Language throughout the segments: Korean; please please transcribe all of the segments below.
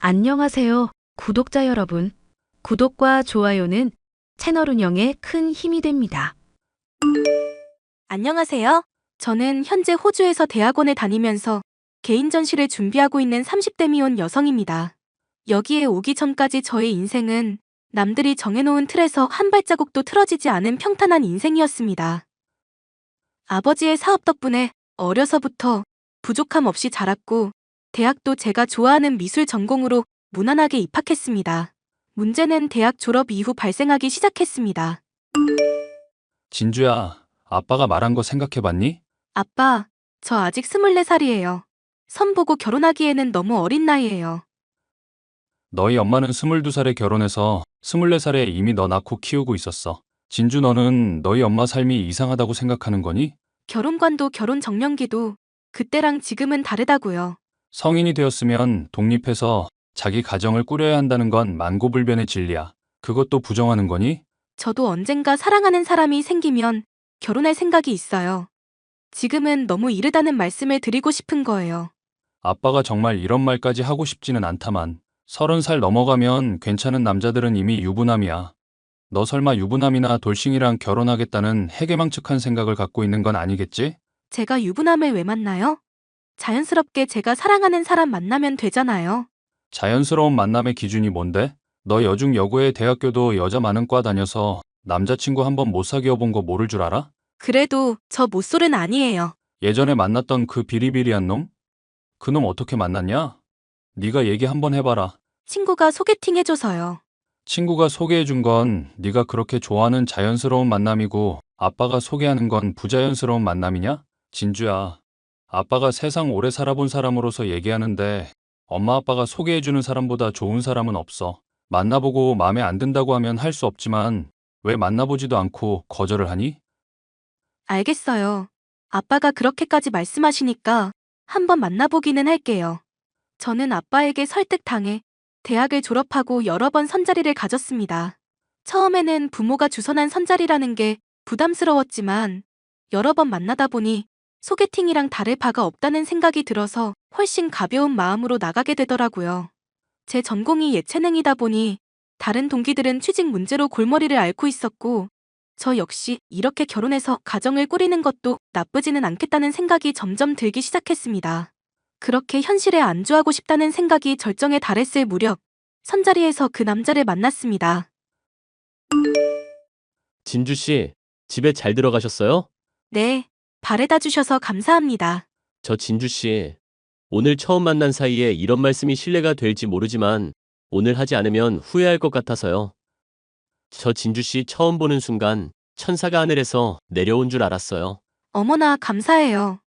안녕하세요, 구독자 여러분. 구독과 좋아요는 채널 운영에 큰 힘이 됩니다. 안녕하세요. 저는 현재 호주에서 대학원에 다니면서 개인 전시를 준비하고 있는 30대 미혼 여성입니다. 여기에 오기 전까지 저의 인생은 남들이 정해놓은 틀에서 한 발자국도 틀어지지 않은 평탄한 인생이었습니다. 아버지의 사업 덕분에 어려서부터 부족함 없이 자랐고, 대학도 제가 좋아하는 미술 전공으로 무난하게 입학했습니다. 문제는 대학 졸업 이후 발생하기 시작했습니다. 진주야, 아빠가 말한 거 생각해봤니? 아빠, 저 아직 24살이에요. 선 보고 결혼하기에는 너무 어린 나이예요. 너희 엄마는 22살에 결혼해서 24살에 이미 너 낳고 키우고 있었어. 진주, 너는 너희 엄마 삶이 이상하다고 생각하는 거니? 결혼관도 결혼 정년기도 그때랑 지금은 다르다고요. 성인이 되었으면 독립해서 자기 가정을 꾸려야 한다는 건 만고불변의 진리야. 그것도 부정하는 거니? 저도 언젠가 사랑하는 사람이 생기면 결혼할 생각이 있어요. 지금은 너무 이르다는 말씀을 드리고 싶은 거예요. 아빠가 정말 이런 말까지 하고 싶지는 않다만 30살 넘어가면 괜찮은 남자들은 이미 유부남이야. 너 설마 유부남이나 돌싱이랑 결혼하겠다는 해괴망측한 생각을 갖고 있는 건 아니겠지? 제가 유부남을 왜 만나요? 자연스럽게 제가 사랑하는 사람 만나면 되잖아요. 자연스러운 만남의 기준이 뭔데? 너 여중 여고에 대학교도 여자 많은 과 다녀서 남자친구 한 번 못 사귀어 본 거 모를 줄 알아? 그래도 저 못쏠은 아니에요. 예전에 만났던 그 비리비리한 놈? 그 놈 어떻게 만났냐? 네가 얘기 한번 해봐라. 친구가 소개팅 해줘서요. 친구가 소개해준 건 네가 그렇게 좋아하는 자연스러운 만남이고 아빠가 소개하는 건 부자연스러운 만남이냐? 진주야, 아빠가 세상 오래 살아본 사람으로서 얘기하는데 엄마 아빠가 소개해주는 사람보다 좋은 사람은 없어. 만나보고 마음에 안 든다고 하면 할 수 없지만 왜 만나보지도 않고 거절을 하니? 알겠어요. 아빠가 그렇게까지 말씀하시니까 한번 만나보기는 할게요. 저는 아빠에게 설득당해 대학을 졸업하고 여러 번 선자리를 가졌습니다. 처음에는 부모가 주선한 선자리라는 게 부담스러웠지만 여러 번 만나다 보니 소개팅이랑 다를 바가 없다는 생각이 들어서 훨씬 가벼운 마음으로 나가게 되더라고요. 제 전공이 예체능이다 보니 다른 동기들은 취직 문제로 골머리를 앓고 있었고, 저 역시 이렇게 결혼해서 가정을 꾸리는 것도 나쁘지는 않겠다는 생각이 점점 들기 시작했습니다. 그렇게 현실에 안주하고 싶다는 생각이 절정에 달했을 무렵 선자리에서 그 남자를 만났습니다. 진주 씨, 집에 잘 들어가셨어요? 네, 바래다 주셔서 감사합니다. 저 진주 씨, 오늘 처음 만난 사이에 이런 말씀이 실례가 될지 모르지만 오늘 하지 않으면 후회할 것 같아서요. 저 진주 씨 처음 보는 순간 천사가 하늘에서 내려온 줄 알았어요. 어머나 감사해요.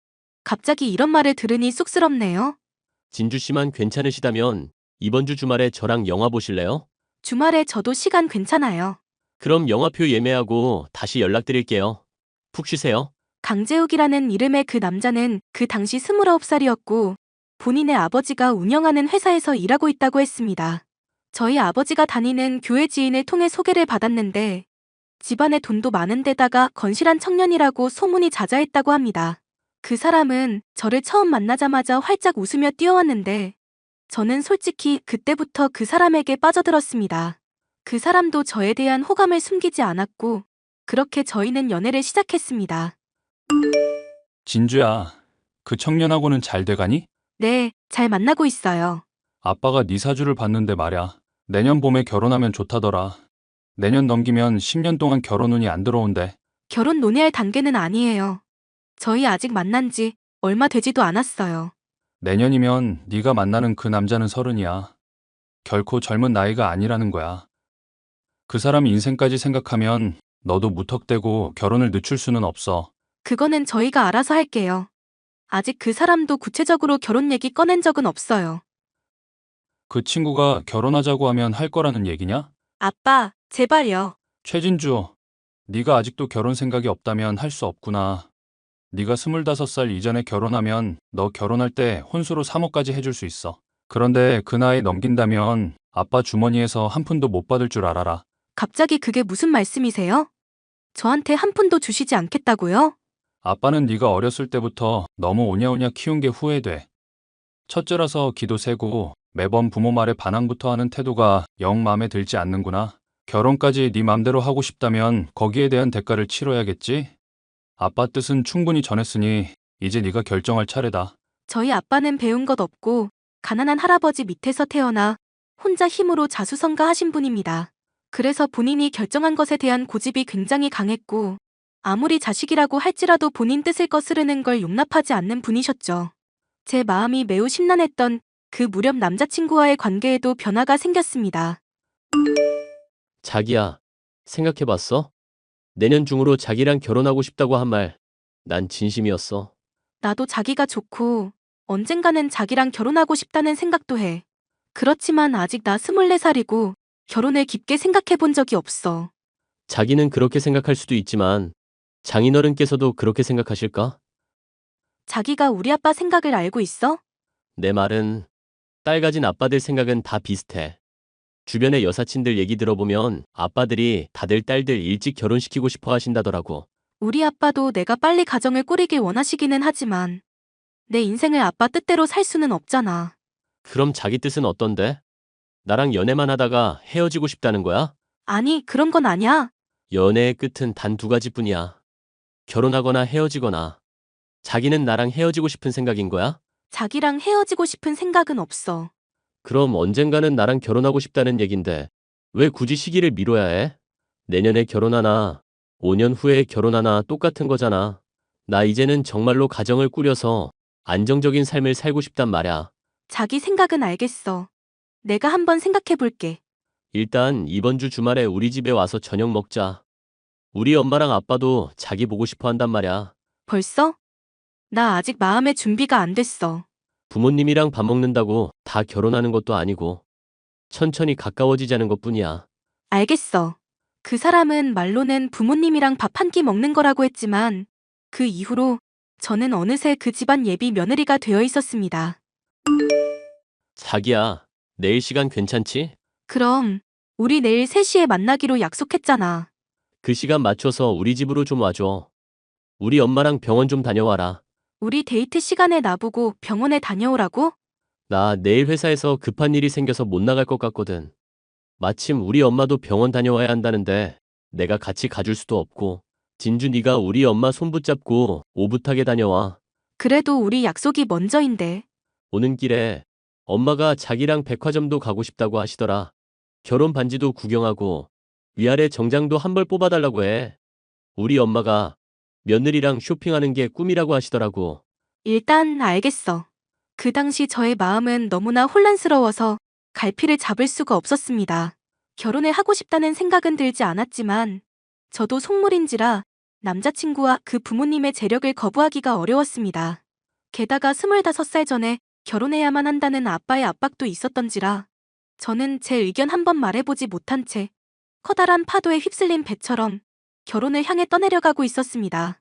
갑자기 이런 말을 들으니 쑥스럽네요. 진주 씨만 괜찮으시다면 이번 주 주말에 저랑 영화 보실래요? 주말에 저도 시간 괜찮아요. 그럼 영화표 예매하고 다시 연락드릴게요. 푹 쉬세요. 강재욱이라는 이름의 그 남자는 그 당시 29살이었고 본인의 아버지가 운영하는 회사에서 일하고 있다고 했습니다. 저희 아버지가 다니는 교회 지인을 통해 소개를 받았는데 집안에 돈도 많은 데다가 건실한 청년이라고 소문이 자자했다고 합니다. 그 사람은 저를 처음 만나자마자 활짝 웃으며 뛰어왔는데 저는 솔직히 그때부터 그 사람에게 빠져들었습니다. 그 사람도 저에 대한 호감을 숨기지 않았고 그렇게 저희는 연애를 시작했습니다. 진주야, 그 청년하고는 잘 돼가니? 네, 잘 만나고 있어요. 아빠가 네 사주를 봤는데 말야. 내년 봄에 결혼하면 좋다더라. 내년 넘기면 10년 동안 결혼 운이 안 들어온대. 결혼 논의할 단계는 아니에요. 저희 아직 만난 지 얼마 되지도 않았어요. 내년이면 네가 만나는 그 남자는 30이야. 결코 젊은 나이가 아니라는 거야. 그 사람 인생까지 생각하면 너도 무턱대고 결혼을 늦출 수는 없어. 그거는 저희가 알아서 할게요. 아직 그 사람도 구체적으로 결혼 얘기 꺼낸 적은 없어요. 그 친구가 결혼하자고 하면 할 거라는 얘기냐? 아빠, 제발요. 최진주, 네가 아직도 결혼 생각이 없다면 할 수 없구나. 네가 25살 이전에 결혼하면 너 결혼할 때 혼수로 3억까지 해줄 수 있어. 그런데 그 나이 넘긴다면 아빠 주머니에서 한 푼도 못 받을 줄 알아라. 갑자기 그게 무슨 말씀이세요? 저한테 한 푼도 주시지 않겠다고요? 아빠는 네가 어렸을 때부터 너무 오냐오냐 키운 게 후회돼. 첫째라서 기도 세고 매번 부모 말에 반항부터 하는 태도가 영 마음에 들지 않는구나. 결혼까지 네 맘대로 하고 싶다면 거기에 대한 대가를 치러야겠지? 아빠 뜻은 충분히 전했으니 이제 네가 결정할 차례다. 저희 아빠는 배운 것 없고 가난한 할아버지 밑에서 태어나 혼자 힘으로 자수성가하신 분입니다. 그래서 본인이 결정한 것에 대한 고집이 굉장히 강했고 아무리 자식이라고 할지라도 본인 뜻을 거스르는 걸 용납하지 않는 분이셨죠. 제 마음이 매우 심란했던 그 무렵 남자친구와의 관계에도 변화가 생겼습니다. 자기야, 생각해봤어? 내년 중으로 자기랑 결혼하고 싶다고 한 말, 난 진심이었어. 나도 자기가 좋고 언젠가는 자기랑 결혼하고 싶다는 생각도 해. 그렇지만 아직 나 24살이고 결혼을 깊게 생각해 본 적이 없어. 자기는 그렇게 생각할 수도 있지만 장인어른께서도 그렇게 생각하실까? 자기가 우리 아빠 생각을 알고 있어? 내 말은 딸 가진 아빠들 생각은 다 비슷해. 주변의 여사친들 얘기 들어보면 아빠들이 다들 딸들 일찍 결혼시키고 싶어 하신다더라고. 우리 아빠도 내가 빨리 가정을 꾸리길 원하시기는 하지만 내 인생을 아빠 뜻대로 살 수는 없잖아. 그럼 자기 뜻은 어떤데? 나랑 연애만 하다가 헤어지고 싶다는 거야? 아니, 그런 건 아니야. 연애의 끝은 단 두 가지뿐이야. 결혼하거나 헤어지거나. 자기는 나랑 헤어지고 싶은 생각인 거야? 자기랑 헤어지고 싶은 생각은 없어. 그럼 언젠가는 나랑 결혼하고 싶다는 얘긴데 왜 굳이 시기를 미뤄야 해? 내년에 결혼하나 5년 후에 결혼하나 똑같은 거잖아. 나 이제는 정말로 가정을 꾸려서 안정적인 삶을 살고 싶단 말야. 자기 생각은 알겠어. 내가 한번 생각해 볼게. 일단 이번 주 주말에 우리 집에 와서 저녁 먹자. 우리 엄마랑 아빠도 자기 보고 싶어 한단 말야. 벌써? 나 아직 마음의 준비가 안 됐어. 부모님이랑 밥 먹는다고 다 결혼하는 것도 아니고 천천히 가까워지자는 것뿐이야. 알겠어. 그 사람은 말로는 부모님이랑 밥 한 끼 먹는 거라고 했지만 그 이후로 저는 어느새 그 집안 예비 며느리가 되어 있었습니다. 자기야, 내일 시간 괜찮지? 그럼 우리 내일 3시에 만나기로 약속했잖아. 그 시간 맞춰서 우리 집으로 좀 와줘. 우리 엄마랑 병원 좀 다녀와라. 우리 데이트 시간에 나보고 병원에 다녀오라고? 나 내일 회사에서 급한 일이 생겨서 못 나갈 것 같거든. 마침 우리 엄마도 병원 다녀와야 한다는데 내가 같이 가줄 수도 없고. 진주 네가 우리 엄마 손 붙잡고 오붓하게 다녀와. 그래도 우리 약속이 먼저인데. 오는 길에 엄마가 자기랑 백화점도 가고 싶다고 하시더라. 결혼 반지도 구경하고 위아래 정장도 한 벌 뽑아달라고 해. 우리 엄마가 며느리랑 쇼핑하는 게 꿈이라고 하시더라고. 일단 알겠어. 그 당시 저의 마음은 너무나 혼란스러워서 갈피를 잡을 수가 없었습니다. 결혼을 하고 싶다는 생각은 들지 않았지만 저도 속물인지라 남자친구와 그 부모님의 재력을 거부하기가 어려웠습니다. 게다가 25살 전에 결혼해야만 한다는 아빠의 압박도 있었던지라 저는 제 의견 한번 말해보지 못한 채 커다란 파도에 휩쓸린 배처럼 결혼을 향해 떠내려가고 있었습니다.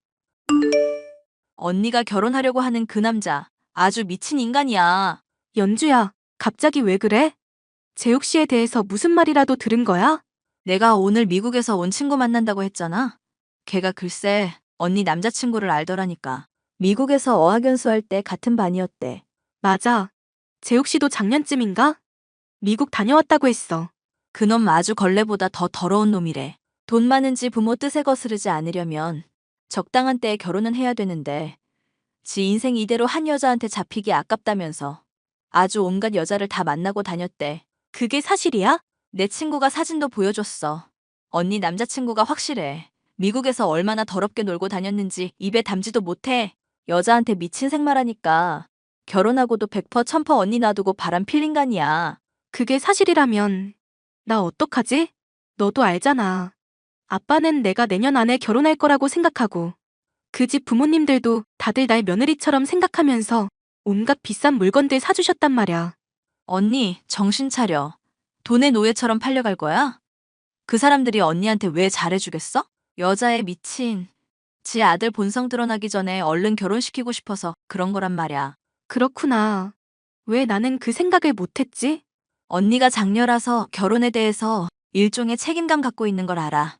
언니가 결혼하려고 하는 그 남자 아주 미친 인간이야. 연주야, 갑자기 왜 그래? 재욱 씨에 대해서 무슨 말이라도 들은 거야? 내가 오늘 미국에서 온 친구 만난다고 했잖아. 걔가 글쎄 언니 남자친구를 알더라니까. 미국에서 어학연수할 때 같은 반이었대. 맞아. 재욱 씨도 작년쯤인가? 미국 다녀왔다고 했어. 그놈 아주 걸레보다 더 더러운 놈이래. 돈 많은지 부모 뜻에 거스르지 않으려면 적당한 때에 결혼은 해야 되는데 지 인생 이대로 한 여자한테 잡히기 아깝다면서 아주 온갖 여자를 다 만나고 다녔대. 그게 사실이야? 내 친구가 사진도 보여줬어. 언니 남자친구가 확실해. 미국에서 얼마나 더럽게 놀고 다녔는지 입에 담지도 못해. 여자한테 미친 생말하니까 결혼하고도 100% 1000% 언니 놔두고 바람 필린 간이야. 그게 사실이라면 나 어떡하지? 너도 알잖아. 아빠는 내가 내년 안에 결혼할 거라고 생각하고 그 집 부모님들도 다들 날 며느리처럼 생각하면서 온갖 비싼 물건들 사주셨단 말야. 언니 정신 차려. 돈의 노예처럼 팔려갈 거야? 그 사람들이 언니한테 왜 잘해주겠어? 여자에 미친. 지 아들 본성 드러나기 전에 얼른 결혼시키고 싶어서 그런 거란 말야. 그렇구나. 왜 나는 그 생각을 못했지? 언니가 장녀라서 결혼에 대해서 일종의 책임감 갖고 있는 걸 알아.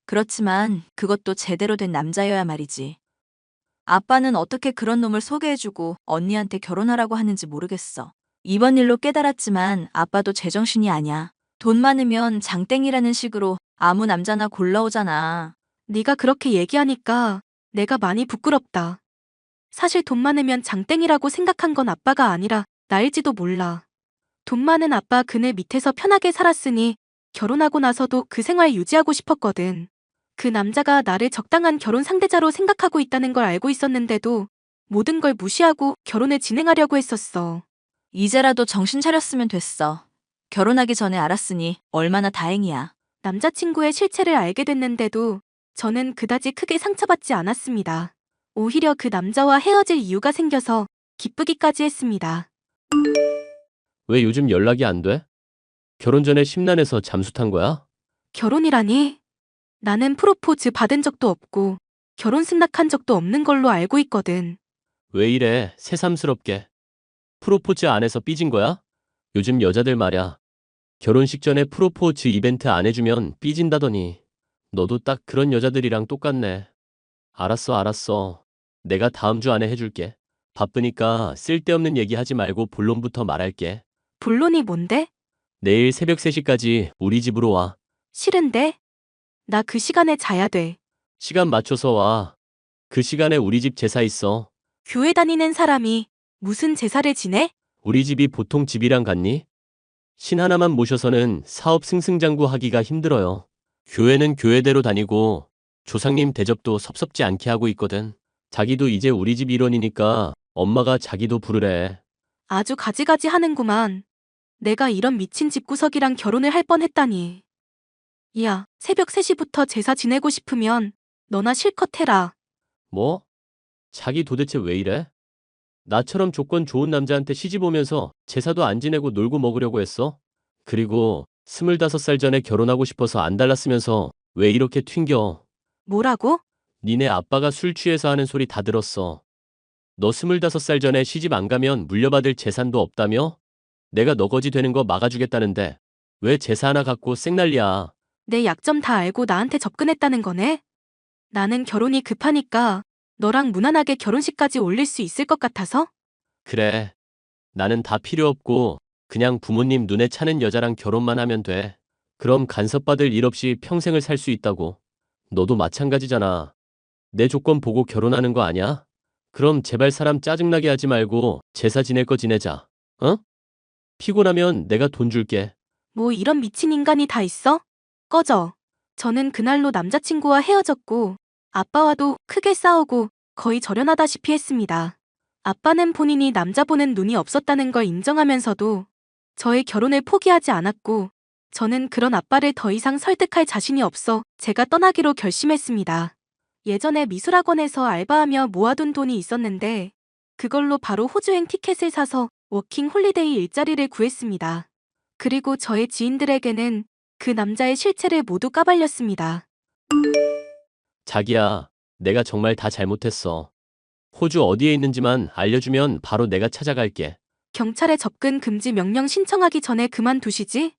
그렇지만 그것도 제대로 된 남자여야 말이지. 아빠는 어떻게 그런 놈을 소개해주고 언니한테 결혼하라고 하는지 모르겠어. 이번 일로 깨달았지만 아빠도 제정신이 아냐. 돈 많으면 장땡이라는 식으로 아무 남자나 골라오잖아. 네가 그렇게 얘기하니까 내가 많이 부끄럽다. 사실 돈 많으면 장땡이라고 생각한 건 아빠가 아니라 나일지도 몰라. 돈 많은 아빠 그네 밑에서 편하게 살았으니 결혼하고 나서도 그 생활 유지하고 싶었거든. 그 남자가 나를 적당한 결혼 상대자로 생각하고 있다는 걸 알고 있었는데도 모든 걸 무시하고 결혼을 진행하려고 했었어. 이제라도 정신 차렸으면 됐어. 결혼하기 전에 알았으니 얼마나 다행이야. 남자친구의 실체를 알게 됐는데도 저는 그다지 크게 상처받지 않았습니다. 오히려 그 남자와 헤어질 이유가 생겨서 기쁘기까지 했습니다. 왜 요즘 연락이 안 돼? 결혼 전에 심란해서 잠수 탄 거야? 결혼이라니? 나는 프로포즈 받은 적도 없고 결혼 승낙한 적도 없는 걸로 알고 있거든. 왜 이래, 새삼스럽게. 프로포즈 안 해서 삐진 거야? 요즘 여자들 말야. 결혼식 전에 프로포즈 이벤트 안 해주면 삐진다더니. 너도 딱 그런 여자들이랑 똑같네. 알았어. 내가 다음 주 안에 해줄게. 바쁘니까 쓸데없는 얘기 하지 말고 본론부터 말할게. 본론이 뭔데? 내일 새벽 3시까지 우리 집으로 와. 싫은데? 나 그 시간에 자야 돼. 시간 맞춰서 와. 그 시간에 우리 집 제사 있어. 교회 다니는 사람이 무슨 제사를 지내? 우리 집이 보통 집이랑 같니? 신 하나만 모셔서는 사업 승승장구하기가 힘들어요. 교회는 교회대로 다니고 조상님 대접도 섭섭지 않게 하고 있거든. 자기도 이제 우리 집 일원이니까 엄마가 자기도 부르래. 아주 가지가지 하는구만. 내가 이런 미친 집구석이랑 결혼을 할 뻔했다니. 야, 새벽 3시부터 제사 지내고 싶으면 너나 실컷 해라. 뭐? 자기 도대체 왜 이래? 나처럼 조건 좋은 남자한테 시집 오면서 제사도 안 지내고 놀고 먹으려고 했어? 그리고 25살 전에 결혼하고 싶어서 안 달랐으면서 왜 이렇게 튕겨? 뭐라고? 니네 아빠가 술 취해서 하는 소리 다 들었어. 너 25살 전에 시집 안 가면 물려받을 재산도 없다며? 내가 너거지 되는 거 막아주겠다는데 왜 제사 하나 갖고 쌩난리야? 내 약점 다 알고 나한테 접근했다는 거네? 나는 결혼이 급하니까 너랑 무난하게 결혼식까지 올릴 수 있을 것 같아서? 그래. 나는 다 필요 없고 그냥 부모님 눈에 차는 여자랑 결혼만 하면 돼. 그럼 간섭받을 일 없이 평생을 살 수 있다고. 너도 마찬가지잖아. 내 조건 보고 결혼하는 거 아니야? 그럼 제발 사람 짜증나게 하지 말고 제사 지낼 거 지내자. 어? 피곤하면 내가 돈 줄게. 뭐 이런 미친 인간이 다 있어? 꺼져. 저는 그날로 남자친구와 헤어졌고 아빠와도 크게 싸우고 거의 절연하다시피 했습니다. 아빠는 본인이 남자 보는 눈이 없었다는 걸 인정하면서도 저의 결혼을 포기하지 않았고 저는 그런 아빠를 더 이상 설득할 자신이 없어 제가 떠나기로 결심했습니다. 예전에 미술학원에서 알바하며 모아둔 돈이 있었는데 그걸로 바로 호주행 티켓을 사서 워킹 홀리데이 일자리를 구했습니다. 그리고 저의 지인들에게는 그 남자의 실체를 모두 까발렸습니다. 자기야, 내가 정말 다 잘못했어. 호주 어디에 있는지만 알려주면 바로 내가 찾아갈게. 경찰에 접근 금지 명령 신청하기 전에 그만두시지?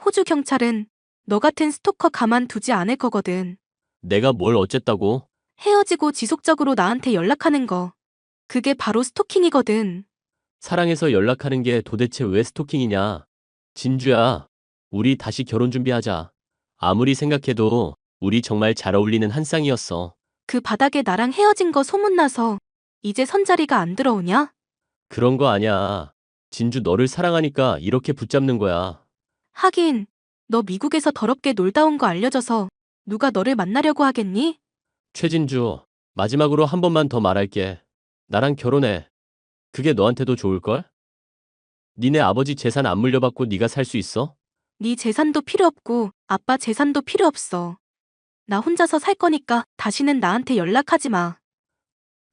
호주 경찰은 너 같은 스토커 가만두지 않을 거거든. 내가 뭘 어쨌다고? 헤어지고 지속적으로 나한테 연락하는 거. 그게 바로 스토킹이거든. 사랑해서 연락하는 게 도대체 왜 스토킹이냐? 진주야, 우리 다시 결혼 준비하자. 아무리 생각해도 우리 정말 잘 어울리는 한 쌍이었어. 그 바닥에 나랑 헤어진 거 소문나서 이제 선자리가 안 들어오냐? 그런 거 아니야. 진주 너를 사랑하니까 이렇게 붙잡는 거야. 하긴 너 미국에서 더럽게 놀다 온 거 알려져서 누가 너를 만나려고 하겠니? 최진주, 마지막으로 한 번만 더 말할게. 나랑 결혼해. 그게 너한테도 좋을걸? 니네 아버지 재산 안 물려받고 네가 살 수 있어? 네 재산도 필요 없고 아빠 재산도 필요 없어. 나 혼자서 살 거니까 다시는 나한테 연락하지 마.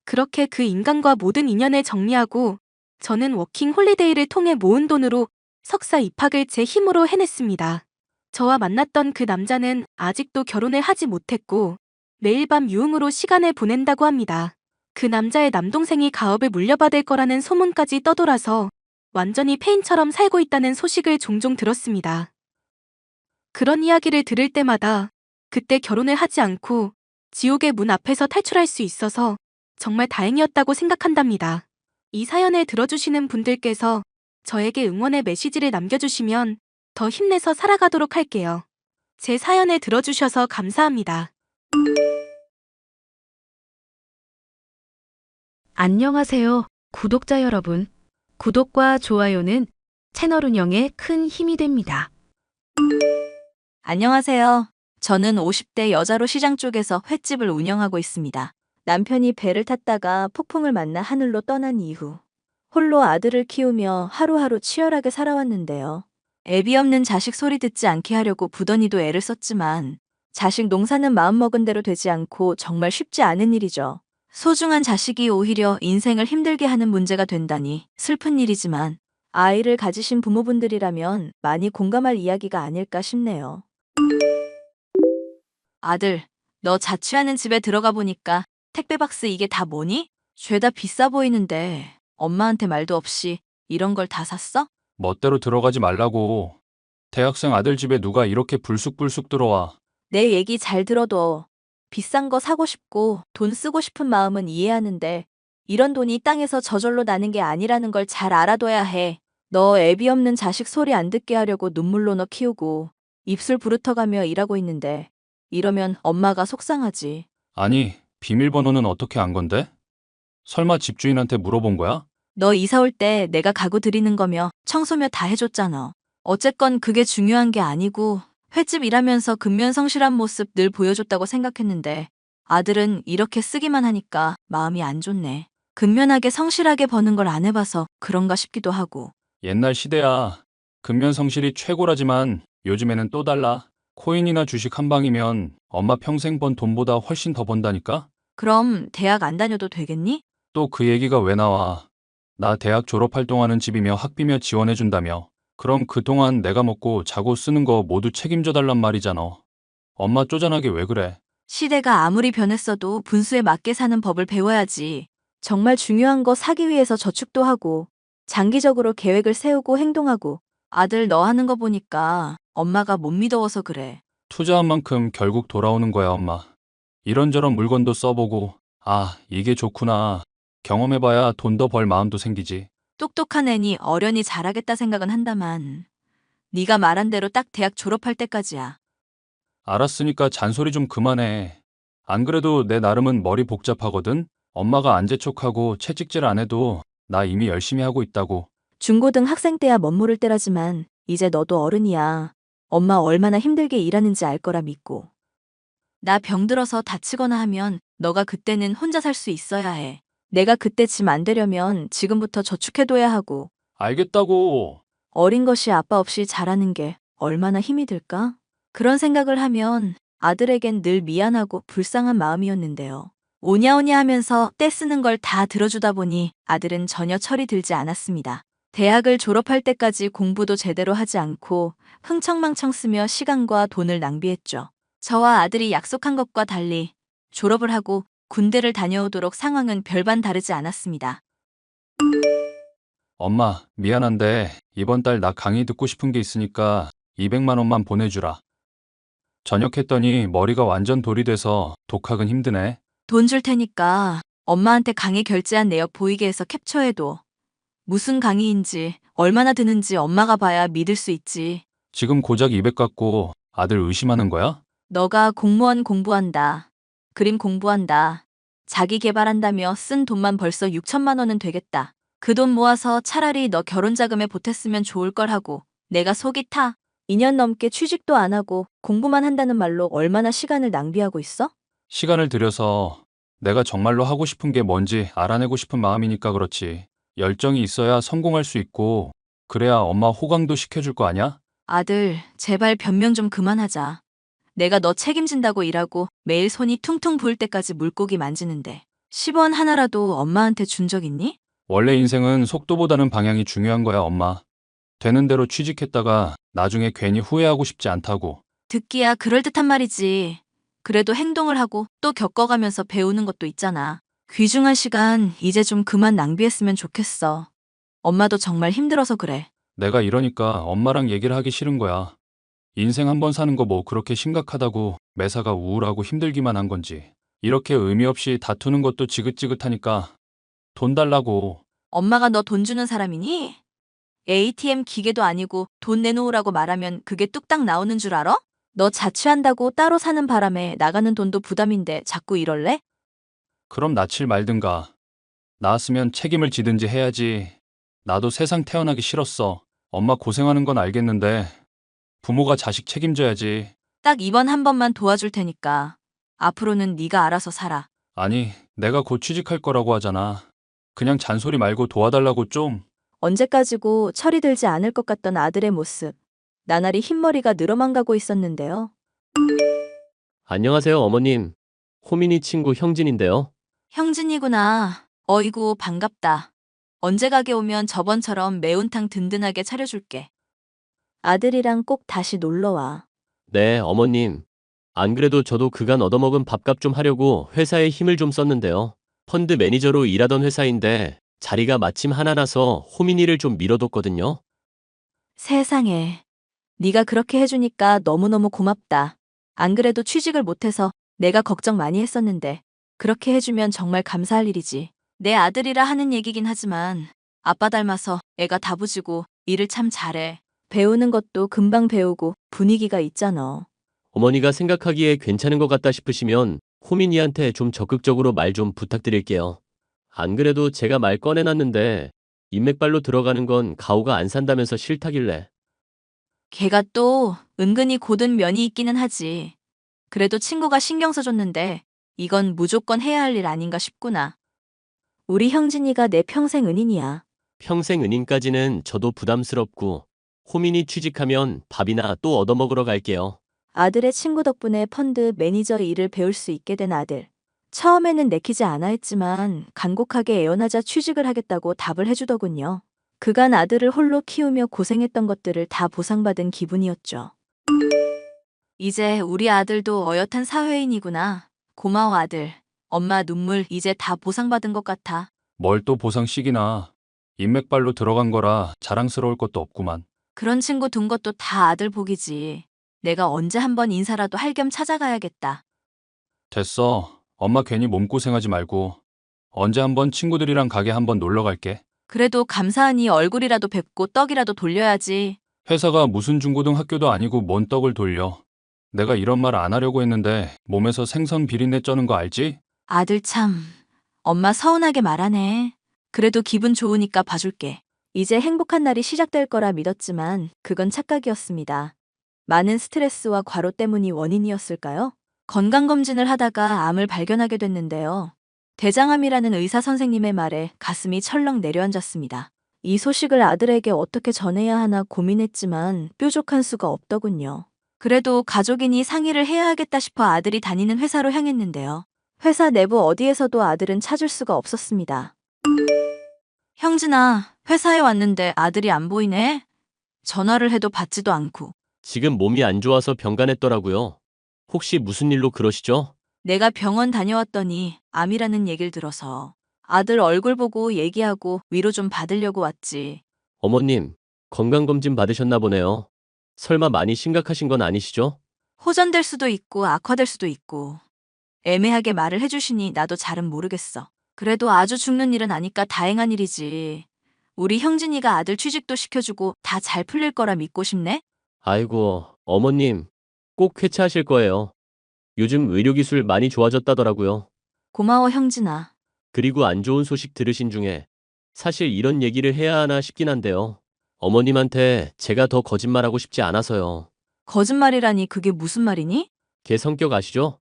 그렇게 그 인간과 모든 인연을 정리하고 저는 워킹 홀리데이를 통해 모은 돈으로 석사 입학을 제 힘으로 해냈습니다. 저와 만났던 그 남자는 아직도 결혼을 하지 못했고 매일 밤 유흥으로 시간을 보낸다고 합니다. 그 남자의 남동생이 가업을 물려받을 거라는 소문까지 떠돌아서 완전히 폐인처럼 살고 있다는 소식을 종종 들었습니다. 그런 이야기를 들을 때마다 그때 결혼을 하지 않고 지옥의 문 앞에서 탈출할 수 있어서 정말 다행이었다고 생각한답니다. 이 사연을 들어주시는 분들께서 저에게 응원의 메시지를 남겨주시면 더 힘내서 살아가도록 할게요. 제 사연을 들어주셔서 감사합니다. 안녕하세요, 구독자 여러분. 구독과 좋아요는 채널 운영에 큰 힘이 됩니다. 안녕하세요. 저는 50대 여자로 시장 쪽에서 횟집을 운영하고 있습니다. 남편이 배를 탔다가 폭풍을 만나 하늘로 떠난 이후 홀로 아들을 키우며 하루하루 치열하게 살아왔는데요. 애비 없는 자식 소리 듣지 않게 하려고 부더니도 애를 썼지만 자식 농사는 마음먹은 대로 되지 않고 정말 쉽지 않은 일이죠. 소중한 자식이 오히려 인생을 힘들게 하는 문제가 된다니 슬픈 일이지만 아이를 가지신 부모분들이라면 많이 공감할 이야기가 아닐까 싶네요. 아들, 너 자취하는 집에 들어가 보니까 택배 박스 이게 다 뭐니? 죄다 비싸 보이는데 엄마한테 말도 없이 이런 걸 다 샀어? 멋대로 들어가지 말라고. 대학생 아들 집에 누가 이렇게 불쑥불쑥 들어와. 내 얘기 잘 들어도 비싼 거 사고 싶고 돈 쓰고 싶은 마음은 이해하는데 이런 돈이 땅에서 저절로 나는 게 아니라는 걸 잘 알아둬야 해. 너 애비 없는 자식 소리 안 듣게 하려고 눈물로 너 키우고 입술 부르터가며 일하고 있는데 이러면 엄마가 속상하지. 아니, 비밀번호는 어떻게 안 건데? 설마 집주인한테 물어본 거야? 너 이사 올 때 내가 가구 드리는 거며 청소며 다 해줬잖아. 어쨌건 그게 중요한 게 아니고 횟집 일하면서 근면성실한 모습 늘 보여줬다고 생각했는데 아들은 이렇게 쓰기만 하니까 마음이 안 좋네. 근면하게 성실하게 버는 걸 안 해봐서 그런가 싶기도 하고. 옛날 시대야. 근면성실이 최고라지만 요즘에는 또 달라. 코인이나 주식 한 방이면 엄마 평생 번 돈보다 훨씬 더 번다니까? 그럼 대학 안 다녀도 되겠니? 또 그 얘기가 왜 나와? 나 대학 졸업할 동안은 집이며 학비며 지원해준다며. 그럼 그동안 내가 먹고 자고 쓰는 거 모두 책임져 달란 말이잖아. 엄마 쪼잔하게 왜 그래? 시대가 아무리 변했어도 분수에 맞게 사는 법을 배워야지. 정말 중요한 거 사기 위해서 저축도 하고 장기적으로 계획을 세우고 행동하고 아들 너 하는 거 보니까 엄마가 못 믿어워서 그래. 투자한 만큼 결국 돌아오는 거야, 엄마. 이런저런 물건도 써보고, 아, 이게 좋구나. 경험해봐야 돈 더 벌 마음도 생기지. 똑똑한 애니 어련히 잘하겠다 생각은 한다만 네가 말한 대로 딱 대학 졸업할 때까지야. 알았으니까 잔소리 좀 그만해. 안 그래도 내 나름은 머리 복잡하거든? 엄마가 안 재촉하고 채찍질 안 해도 나 이미 열심히 하고 있다고. 중고등 학생 때야 멋모를 때라지만 이제 너도 어른이야. 엄마 얼마나 힘들게 일하는지 알 거라 믿고. 나 병들어서 다치거나 하면 너가 그때는 혼자 살 수 있어야 해. 내가 그때 짐 안 되려면 지금부터 저축해둬야 하고. 알겠다고. 어린 것이 아빠 없이 자라는 게 얼마나 힘이 들까? 그런 생각을 하면 아들에겐 늘 미안하고 불쌍한 마음이었는데요. 오냐오냐 하면서 떼쓰는 걸 다 들어주다 보니 아들은 전혀 철이 들지 않았습니다. 대학을 졸업할 때까지 공부도 제대로 하지 않고 흥청망청 쓰며 시간과 돈을 낭비했죠. 저와 아들이 약속한 것과 달리 졸업을 하고 군대를 다녀오도록 상황은 별반 다르지 않았습니다. 엄마, 미안한데 이번 달 나 강의 듣고 싶은 게 있으니까 200만 원만 보내주라. 전역했더니 머리가 완전 돌이 돼서 독학은 힘드네. 돈 줄 테니까 엄마한테 강의 결제한 내역 보이게 해서 캡처해둬. 무슨 강의인지 얼마나 드는지 엄마가 봐야 믿을 수 있지. 지금 고작 200 갖고 아들 의심하는 거야? 너가 공무원 공부한다. 그림 공부한다. 자기 개발한다며 쓴 돈만 벌써 6천만 원은 되겠다. 그 돈 모아서 차라리 너 결혼 자금에 보탰으면 좋을 걸 하고 내가 속이 타. 2년 넘게 취직도 안 하고 공부만 한다는 말로 얼마나 시간을 낭비하고 있어? 시간을 들여서 내가 정말로 하고 싶은 게 뭔지 알아내고 싶은 마음이니까 그렇지. 열정이 있어야 성공할 수 있고 그래야 엄마 호강도 시켜줄 거 아냐? 아들, 제발 변명 좀 그만하자. 내가 너 책임진다고 일하고 매일 손이 퉁퉁 부을 때까지 물고기 만지는데 10원 하나라도 엄마한테 준 적 있니? 원래 인생은 속도보다는 방향이 중요한 거야, 엄마. 되는 대로 취직했다가 나중에 괜히 후회하고 싶지 않다고. 듣기야 그럴듯한 말이지. 그래도 행동을 하고 또 겪어가면서 배우는 것도 있잖아. 귀중한 시간 이제 좀 그만 낭비했으면 좋겠어. 엄마도 정말 힘들어서 그래. 내가 이러니까 엄마랑 얘기를 하기 싫은 거야. 인생 한 번 사는 거 뭐 그렇게 심각하다고 매사가 우울하고 힘들기만 한 건지. 이렇게 의미 없이 다투는 것도 지긋지긋하니까 돈 달라고. 엄마가 너 돈 주는 사람이니? ATM 기계도 아니고 돈 내놓으라고 말하면 그게 뚝딱 나오는 줄 알아? 너 자취한다고 따로 사는 바람에 나가는 돈도 부담인데 자꾸 이럴래? 그럼 낳질 말든가. 낳았으면 책임을 지든지 해야지. 나도 세상 태어나기 싫었어. 엄마 고생하는 건 알겠는데 부모가 자식 책임져야지. 딱 이번 한 번만 도와줄 테니까 앞으로는 네가 알아서 살아. 아니, 내가 곧 취직할 거라고 하잖아. 그냥 잔소리 말고 도와달라고 좀. 언제까지고 철이 들지 않을 것 같던 아들의 모습. 나날이 흰머리가 늘어만 가고 있었는데요. 안녕하세요, 어머님. 호민이 친구 형진인데요. 형진이구나. 어이구, 반갑다. 언제 가게 오면 저번처럼 매운탕 든든하게 차려줄게. 아들이랑 꼭 다시 놀러와. 네, 어머님. 안 그래도 저도 그간 얻어먹은 밥값 좀 하려고 회사에 힘을 좀 썼는데요. 펀드 매니저로 일하던 회사인데 자리가 마침 하나라서 호민이를 좀 밀어뒀거든요. 세상에. 네가 그렇게 해주니까 너무너무 고맙다. 안 그래도 취직을 못해서 내가 걱정 많이 했었는데 그렇게 해주면 정말 감사할 일이지. 내 아들이라 하는 얘기긴 하지만 아빠 닮아서 애가 다부지고 일을 참 잘해. 배우는 것도 금방 배우고 분위기가 있잖아. 어머니가 생각하기에 괜찮은 것 같다 싶으시면 호민이한테 좀 적극적으로 말 좀 부탁드릴게요. 안 그래도 제가 말 꺼내놨는데 인맥발로 들어가는 건 가오가 안 산다면서 싫다길래. 걔가 또 은근히 고든 면이 있기는 하지. 그래도 친구가 신경 써줬는데 이건 무조건 해야 할 일 아닌가 싶구나. 우리 형진이가 내 평생 은인이야. 평생 은인까지는 저도 부담스럽고 호민이 취직하면 밥이나 또 얻어먹으러 갈게요. 아들의 친구 덕분에 펀드 매니저 일을 배울 수 있게 된 아들. 처음에는 내키지 않아 했지만 간곡하게 애원하자 취직을 하겠다고 답을 해주더군요. 그간 아들을 홀로 키우며 고생했던 것들을 다 보상받은 기분이었죠. 이제 우리 아들도 어엿한 사회인이구나. 고마워 아들. 엄마 눈물 이제 다 보상받은 것 같아. 뭘 또 보상식이나. 인맥발로 들어간 거라 자랑스러울 것도 없구만. 그런 친구 둔 것도 다 아들 복이지. 내가 언제 한번 인사라도 할 겸 찾아가야겠다. 됐어. 엄마 괜히 몸고생하지 말고. 언제 한번 친구들이랑 가게 한번 놀러 갈게. 그래도 감사하니 얼굴이라도 뵙고 떡이라도 돌려야지. 회사가 무슨 중고등학교도 아니고 뭔 떡을 돌려. 내가 이런 말 안 하려고 했는데 몸에서 생선 비린내 쩌는 거 알지? 아들 참. 엄마 서운하게 말하네. 그래도 기분 좋으니까 봐줄게. 이제 행복한 날이 시작될 거라 믿었지만 그건 착각이었습니다. 많은 스트레스와 과로 때문이 원인이었을까요? 건강검진을 하다가 암을 발견하게 됐는데요. 대장암이라는 의사 선생님의 말에 가슴이 철렁 내려앉았습니다. 이 소식을 아들에게 어떻게 전해야 하나 고민했지만 뾰족한 수가 없더군요. 그래도 가족이니 상의를 해야 하겠다 싶어 아들이 다니는 회사로 향했는데요. 회사 내부 어디에서도 아들은 찾을 수가 없었습니다. 형진아, 회사에 왔는데 아들이 안 보이네? 전화를 해도 받지도 않고. 지금 몸이 안 좋아서 병간했더라고요. 혹시 무슨 일로 그러시죠? 내가 병원 다녀왔더니 암이라는 얘기를 들어서 아들 얼굴 보고 얘기하고 위로 좀 받으려고 왔지. 어머님, 건강검진 받으셨나 보네요. 설마 많이 심각하신 건 아니시죠? 호전될 수도 있고 악화될 수도 있고 애매하게 말을 해주시니 나도 잘은 모르겠어. 그래도 아주 죽는 일은 아니까 다행한 일이지. 우리 형진이가 아들 취직도 시켜주고 다 잘 풀릴 거라 믿고 싶네? 아이고, 어머님, 꼭 쾌차하실 거예요. 요즘 의료기술 많이 좋아졌다더라고요. 고마워 형진아. 그리고 안 좋은 소식 들으신 중에 사실 이런 얘기를 해야 하나 싶긴 한데요. 어머님한테 제가 더 거짓말하고 싶지 않아서요. 거짓말이라니 그게 무슨 말이니? 걔 성격 아시죠?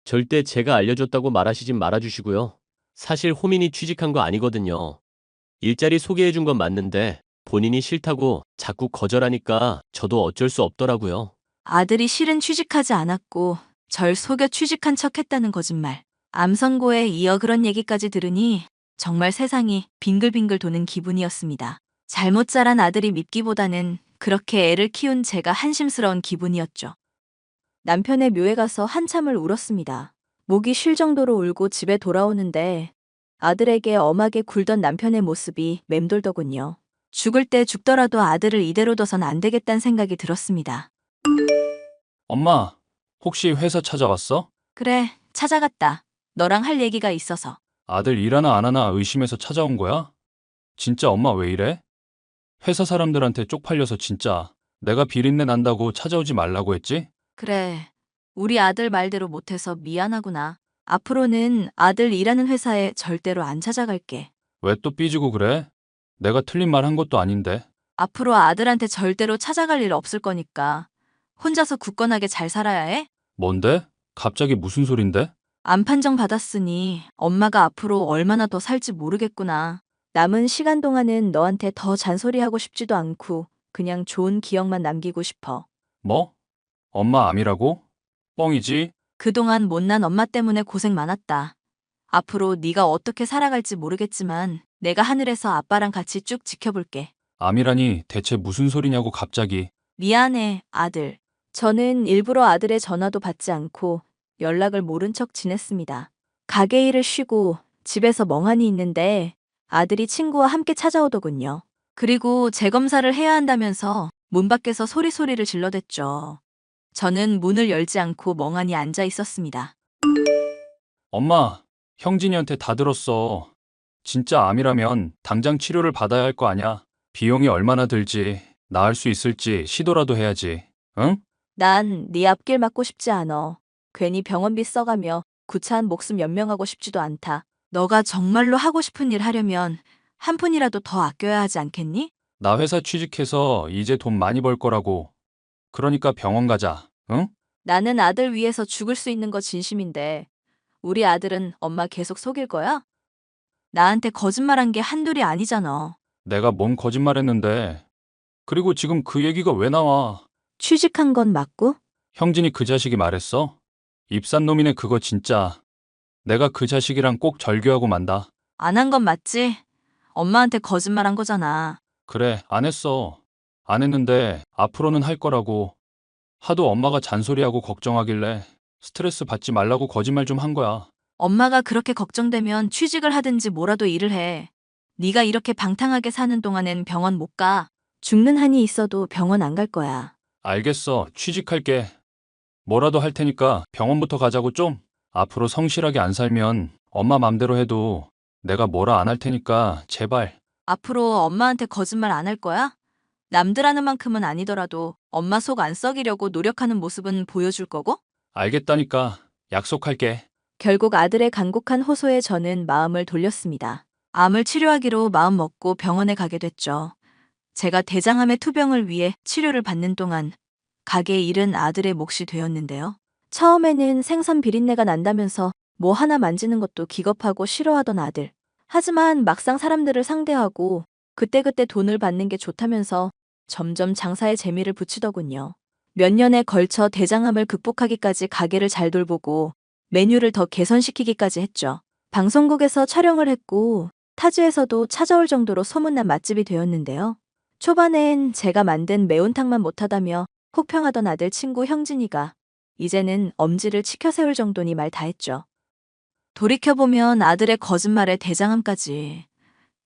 절대 제가 알려줬다고 말하시진 말아주시고요. 사실 호민이 취직한 거 아니거든요. 일자리 소개해준 건 맞는데 본인이 싫다고 자꾸 거절하니까 저도 어쩔 수 없더라고요. 아들이 실은 취직하지 않았고 절 속여 취직한 척 했다는 거짓말. 암 선고에 이어 그런 얘기까지 들으니 정말 세상이 빙글빙글 도는 기분이었습니다. 잘못 자란 아들이 밉기보다는 그렇게 애를 키운 제가 한심스러운 기분이었죠. 남편의 묘에 가서 한참을 울었습니다. 목이 쉴 정도로 울고 집에 돌아오는데 아들에게 엄하게 굴던 남편의 모습이 맴돌더군요. 죽을 때 죽더라도 아들을 이대로 둬선 안 되겠다는 생각이 들었습니다. 엄마, 혹시 회사 찾아왔어? 그래, 찾아갔다. 너랑 할 얘기가 있어서. 아들 일하나 안 하나 의심해서 찾아온 거야? 진짜 엄마 왜 이래? 회사 사람들한테 쪽팔려서 진짜 내가 비린내 난다고 찾아오지 말라고 했지? 그래. 우리 아들 말대로 못해서 미안하구나. 앞으로는 아들 일하는 회사에 절대로 안 찾아갈게. 왜 또 삐지고 그래? 내가 틀린 말 한 것도 아닌데. 앞으로 아들한테 절대로 찾아갈 일 없을 거니까 혼자서 굳건하게 잘 살아야 해. 뭔데? 갑자기 무슨 소린데? 암 판정 받았으니 엄마가 앞으로 얼마나 더 살지 모르겠구나. 남은 시간 동안은 너한테 더 잔소리하고 싶지도 않고 그냥 좋은 기억만 남기고 싶어. 뭐? 엄마 암이라고? 뻥이지? 그동안 못난 엄마 때문에 고생 많았다. 앞으로 네가 어떻게 살아갈지 모르겠지만 내가 하늘에서 아빠랑 같이 쭉 지켜볼게. 암이라니 대체 무슨 소리냐고 갑자기. 미안해, 아들. 저는 일부러 아들의 전화도 받지 않고 연락을 모른 척 지냈습니다. 가게 일을 쉬고 집에서 멍하니 있는데 아들이 친구와 함께 찾아오더군요. 그리고 재검사를 해야 한다면서 문 밖에서 소리소리를 질러댔죠. 저는 문을 열지 않고 멍하니 앉아 있었습니다. 엄마, 형진이한테 다 들었어. 진짜 암이라면 당장 치료를 받아야 할 거 아냐? 비용이 얼마나 들지, 나을 수 있을지 시도라도 해야지. 응? 난 네 앞길 막고 싶지 않아. 괜히 병원비 써가며 구차한 목숨 연명하고 싶지도 않다. 너가 정말로 하고 싶은 일 하려면 한 푼이라도 더 아껴야 하지 않겠니? 나 회사 취직해서 이제 돈 많이 벌 거라고. 그러니까 병원 가자. 응? 나는 아들 위해서 죽을 수 있는 거 진심인데 우리 아들은 엄마 계속 속일 거야? 나한테 거짓말한 게 한둘이 아니잖아. 내가 뭔 거짓말했는데. 그리고 지금 그 얘기가 왜 나와? 취직한 건 맞고? 형진이 그 자식이 말했어? 입산 놈이네 그거 진짜. 내가 그 자식이랑 꼭 절교하고 만다. 안 한 건 맞지? 엄마한테 거짓말한 거잖아. 그래, 안 했어. 안 했는데 앞으로는 할 거라고. 하도 엄마가 잔소리하고 걱정하길래 스트레스 받지 말라고 거짓말 좀 한 거야. 엄마가 그렇게 걱정되면 취직을 하든지 뭐라도 일을 해. 네가 이렇게 방탕하게 사는 동안엔 병원 못 가. 죽는 한이 있어도 병원 안 갈 거야. 알겠어, 취직할게. 뭐라도 할 테니까 병원부터 가자고 좀. 앞으로 성실하게 안 살면 엄마 맘대로 해도 내가 뭐라 안 할 테니까 제발. 앞으로 엄마한테 거짓말 안 할 거야? 남들 하는 만큼은 아니더라도 엄마 속 안 썩이려고 노력하는 모습은 보여줄 거고? 알겠다니까. 약속할게. 결국 아들의 간곡한 호소에 저는 마음을 돌렸습니다. 암을 치료하기로 마음 먹고 병원에 가게 됐죠. 제가 대장암의 투병을 위해 치료를 받는 동안 가게 일은 아들의 몫이 되었는데요. 처음에는 생선 비린내가 난다면서 뭐 하나 만지는 것도 기겁하고 싫어하던 아들. 하지만 막상 사람들을 상대하고 그때그때 돈을 받는 게 좋다면서 점점 장사에 재미를 붙이더군요. 몇 년에 걸쳐 대장암을 극복하기까지 가게를 잘 돌보고 메뉴를 더 개선시키기까지 했죠. 방송국에서 촬영을 했고 타지에서도 찾아올 정도로 소문난 맛집이 되었는데요. 초반엔 제가 만든 매운탕만 못하다며 혹평하던 아들 친구 형진이가 이제는 엄지를 치켜 세울 정도니 말 다 했죠. 돌이켜보면 아들의 거짓말에 대장암까지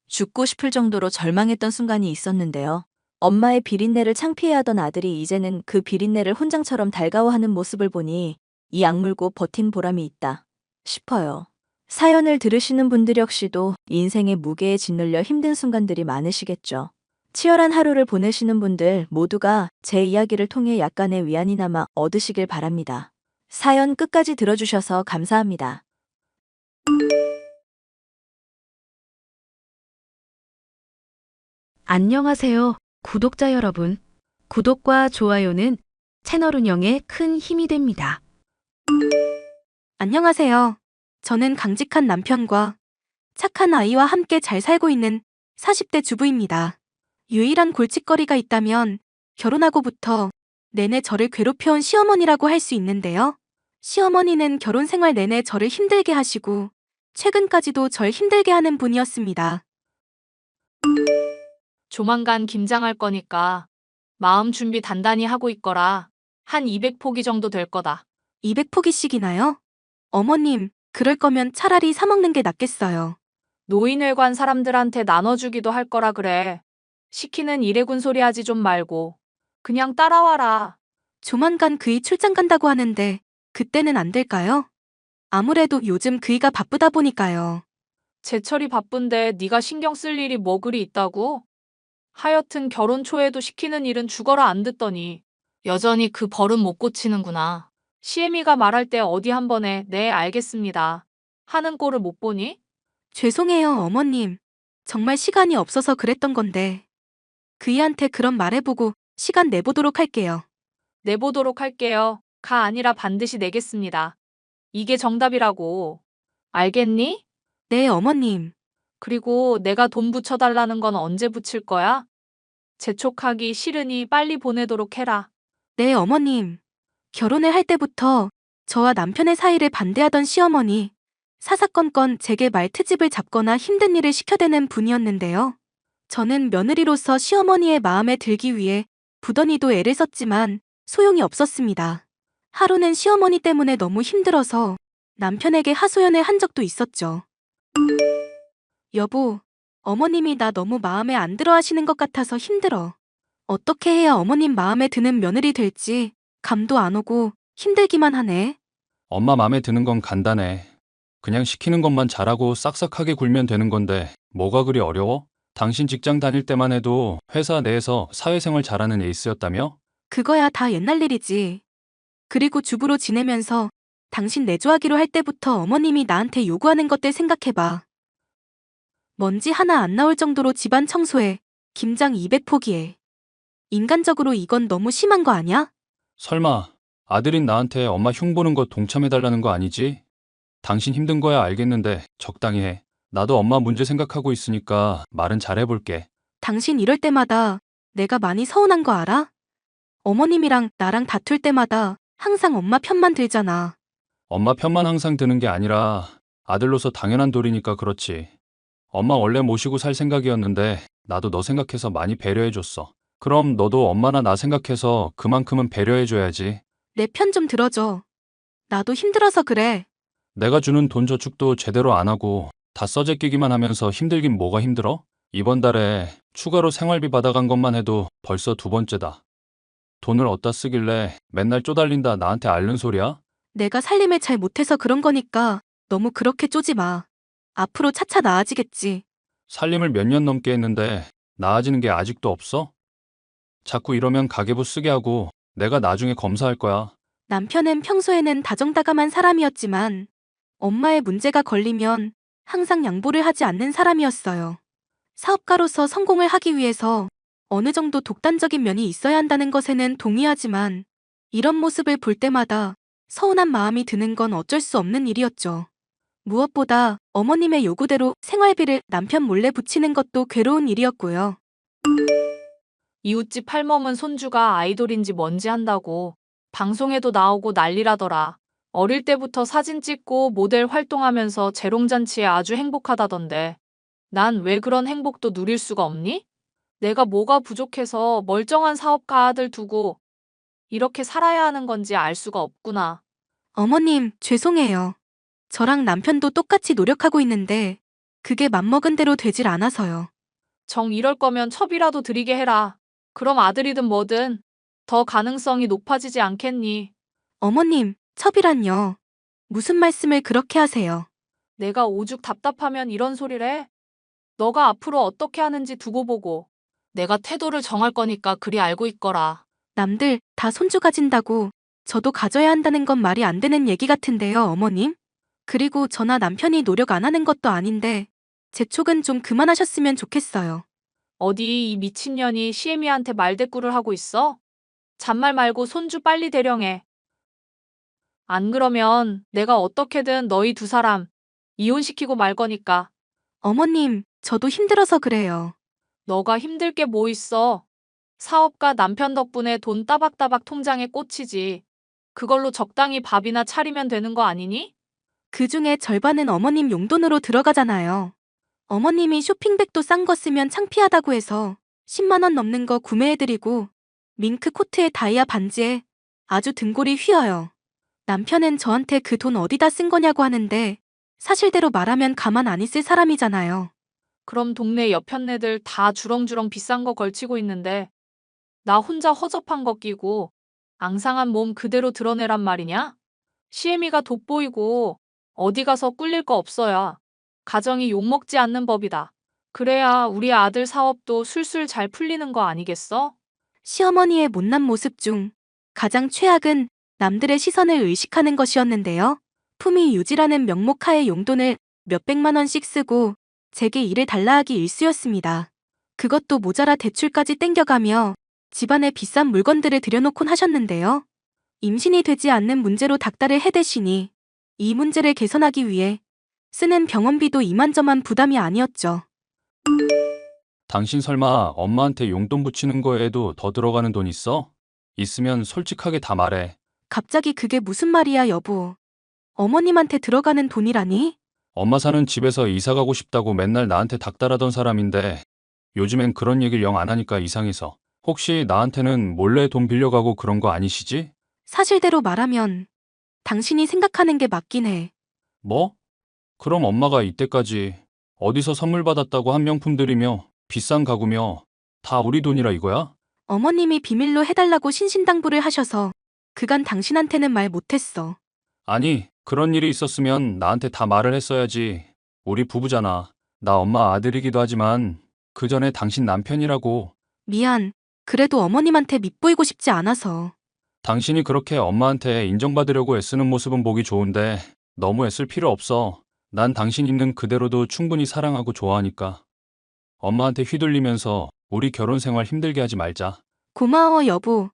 죽고 싶을 정도로 절망했던 순간이 있었는데요. 엄마의 비린내를 창피해하던 아들이 이제는 그 비린내를 훈장처럼 달가워하는 모습을 보니 이 악물고 버틴 보람이 있다 싶어요. 사연을 들으시는 분들 역시도 인생의 무게에 짓눌려 힘든 순간들이 많으시겠죠. 치열한 하루를 보내시는 분들 모두가 제 이야기를 통해 약간의 위안이나마 얻으시길 바랍니다. 사연 끝까지 들어주셔서 감사합니다. 안녕하세요, 구독자 여러분. 구독과 좋아요는 채널 운영에 큰 힘이 됩니다. 안녕하세요. 저는 강직한 남편과 착한 아이와 함께 잘 살고 있는 40대 주부입니다. 유일한 골칫거리가 있다면 결혼하고부터 내내 저를 괴롭혀온 시어머니라고 할 수 있는데요. 시어머니는 결혼 생활 내내 저를 힘들게 하시고 최근까지도 절 힘들게 하는 분이었습니다. 조만간 김장할 거니까 마음 준비 단단히 하고 있거라. 한 200포기 정도 될 거다. 200포기씩이나요? 어머님, 그럴 거면 차라리 사 먹는 게 낫겠어요. 노인회관 사람들한테 나눠주기도 할 거라 그래. 시키는 일해군 소리 하지 좀 말고. 그냥 따라와라. 조만간 그이 출장 간다고 하는데 그때는 안 될까요? 아무래도 요즘 그이가 바쁘다 보니까요. 제철이 바쁜데 네가 신경 쓸 일이 뭐 그리 있다고? 하여튼 결혼 초에도 시키는 일은 죽어라 안 듣더니 여전히 그 버릇 못 고치는구나. 시애미가 말할 때 어디 한 번에 네 알겠습니다 하는 꼴을 못 보니? 죄송해요, 어머님. 정말 시간이 없어서 그랬던 건데. 그이한테 그런 말해보고 시간 내보도록 할게요. 내보도록 할게요. 가 아니라 반드시 내겠습니다. 이게 정답이라고. 알겠니? 네, 어머님. 그리고 내가 돈 붙여달라는 건 언제 붙일 거야? 재촉하기 싫으니 빨리 보내도록 해라. 네, 어머님. 결혼을 할 때부터 저와 남편의 사이를 반대하던 시어머니, 사사건건 제게 말트집을 잡거나 힘든 일을 시켜대는 분이었는데요. 저는 며느리로서 시어머니의 마음에 들기 위해 부더니도 애를 썼지만 소용이 없었습니다. 하루는 시어머니 때문에 너무 힘들어서 남편에게 하소연을 한 적도 있었죠. 여보, 어머님이 나 너무 마음에 안 들어 하시는 것 같아서 힘들어. 어떻게 해야 어머님 마음에 드는 며느리 될지 감도 안 오고 힘들기만 하네. 엄마 맘에 드는 건 간단해. 그냥 시키는 것만 잘하고 싹싹하게 굴면 되는 건데 뭐가 그리 어려워? 당신 직장 다닐 때만 해도 회사 내에서 사회생활 잘하는 에이스였다며? 그거야 다 옛날 일이지. 그리고 주부로 지내면서 당신 내조하기로 할 때부터 어머님이 나한테 요구하는 것들 생각해봐. 먼지 하나 안 나올 정도로 집안 청소해. 김장 200포기에. 인간적으로 이건 너무 심한 거 아니야? 설마 아들인 나한테 엄마 흉 보는 거 동참해달라는 거 아니지? 당신 힘든 거야 알겠는데 적당히 해. 나도 엄마 문제 생각하고 있으니까 말은 잘해볼게. 당신 이럴 때마다 내가 많이 서운한 거 알아? 어머님이랑 나랑 다툴 때마다 항상 엄마 편만 들잖아. 엄마 편만 항상 드는 게 아니라 아들로서 당연한 도리니까 그렇지. 엄마 원래 모시고 살 생각이었는데 나도 너 생각해서 많이 배려해줬어. 그럼 너도 엄마나 나 생각해서 그만큼은 배려해줘야지. 내 편 좀 들어줘. 나도 힘들어서 그래. 내가 주는 돈 저축도 제대로 안 하고 다 써제끼기만 하면서 힘들긴 뭐가 힘들어? 이번 달에 추가로 생활비 받아간 것만 해도 벌써 2번째다. 돈을 어디다 쓰길래 맨날 쪼달린다 나한테 앓는 소리야? 내가 살림을 잘 못해서 그런 거니까 너무 그렇게 쪼지 마. 앞으로 차차 나아지겠지. 살림을 몇 년 넘게 했는데 나아지는 게 아직도 없어? 자꾸 이러면 가계부 쓰게 하고 내가 나중에 검사할 거야. 남편은 평소에는 다정다감한 사람이었지만 엄마의 문제가 걸리면 항상 양보를 하지 않는 사람이었어요. 사업가로서 성공을 하기 위해서 어느 정도 독단적인 면이 있어야 한다는 것에는 동의하지만 이런 모습을 볼 때마다 서운한 마음이 드는 건 어쩔 수 없는 일이었죠. 무엇보다 어머님의 요구대로 생활비를 남편 몰래 붙이는 것도 괴로운 일이었고요. 이웃집 할멈은 손주가 아이돌인지 뭔지 한다고 방송에도 나오고 난리라더라. 어릴 때부터 사진 찍고 모델 활동하면서 재롱잔치에 아주 행복하다던데. 난 왜 그런 행복도 누릴 수가 없니? 내가 뭐가 부족해서 멀쩡한 사업가 아들 두고 이렇게 살아야 하는 건지 알 수가 없구나. 어머님, 죄송해요. 저랑 남편도 똑같이 노력하고 있는데 그게 맘먹은 대로 되질 않아서요. 정 이럴 거면 첩이라도 드리게 해라. 그럼 아들이든 뭐든 더 가능성이 높아지지 않겠니? 어머님, 첩이란요. 무슨 말씀을 그렇게 하세요? 내가 오죽 답답하면 이런 소리를 해? 너가 앞으로 어떻게 하는지 두고 보고 내가 태도를 정할 거니까 그리 알고 있거라. 남들 다 손주 가진다고 저도 가져야 한다는 건 말이 안 되는 얘기 같은데요, 어머님? 그리고 저나 남편이 노력 안 하는 것도 아닌데 재촉은 좀 그만하셨으면 좋겠어요. 어디 이 미친년이 시애미한테 말대꾸를 하고 있어? 잔말 말고 손주 빨리 대령해. 안 그러면 내가 어떻게든 너희 두 사람 이혼시키고 말 거니까. 어머님, 저도 힘들어서 그래요. 너가 힘들 게 뭐 있어? 사업가 남편 덕분에 돈 따박따박 통장에 꽂히지. 그걸로 적당히 밥이나 차리면 되는 거 아니니? 그 중에 절반은 어머님 용돈으로 들어가잖아요. 어머님이 쇼핑백도 싼 거 쓰면 창피하다고 해서 10만 원 넘는 거 구매해드리고 밍크 코트에 다이아 반지에 아주 등골이 휘어요. 남편은 저한테 그 돈 어디다 쓴 거냐고 하는데 사실대로 말하면 가만 안 있을 사람이잖아요. 그럼 동네 여편네들 다 주렁주렁 비싼 거 걸치고 있는데 나 혼자 허접한 거 끼고 앙상한 몸 그대로 드러내란 말이냐? 시애미가 돋보이고 어디 가서 꿀릴 거 없어야 가정이 욕먹지 않는 법이다. 그래야 우리 아들 사업도 술술 잘 풀리는 거 아니겠어? 시어머니의 못난 모습 중 가장 최악은 남들의 시선을 의식하는 것이었는데요. 품위 유지라는 명목하에 용돈을 몇백만 원씩 쓰고 제게 일을 달라 하기 일쑤였습니다. 그것도 모자라 대출까지 땡겨가며 집안에 비싼 물건들을 들여놓곤 하셨는데요. 임신이 되지 않는 문제로 닥달을 해대시니 이 문제를 개선하기 위해 쓰는 병원비도 이만저만 부담이 아니었죠. 당신 설마 엄마한테 용돈 붙이는 거에도 더 들어가는 돈 있어? 있으면 솔직하게 다 말해. 갑자기 그게 무슨 말이야, 여보. 어머님한테 들어가는 돈이라니? 엄마 사는 집에서 이사 가고 싶다고 맨날 나한테 닥달하던 사람인데 요즘엔 그런 얘기를 영 안 하니까 이상해서. 혹시 나한테는 몰래 돈 빌려가고 그런 거 아니시지? 사실대로 말하면 당신이 생각하는 게 맞긴 해. 뭐? 그럼 엄마가 이때까지 어디서 선물 받았다고 한 명품들이며 비싼 가구며 다 우리 돈이라 이거야? 어머님이 비밀로 해달라고 신신당부를 하셔서 그간 당신한테는 말 못했어. 아니, 그런 일이 있었으면 나한테 다 말을 했어야지. 우리 부부잖아. 나 엄마 아들이기도 하지만 그 전에 당신 남편이라고. 미안. 그래도 어머님한테 밉보이고 싶지 않아서. 당신이 그렇게 엄마한테 인정받으려고 애쓰는 모습은 보기 좋은데 너무 애쓸 필요 없어. 난 당신 있는 그대로도 충분히 사랑하고 좋아하니까. 엄마한테 휘둘리면서 우리 결혼 생활 힘들게 하지 말자. 고마워, 여보.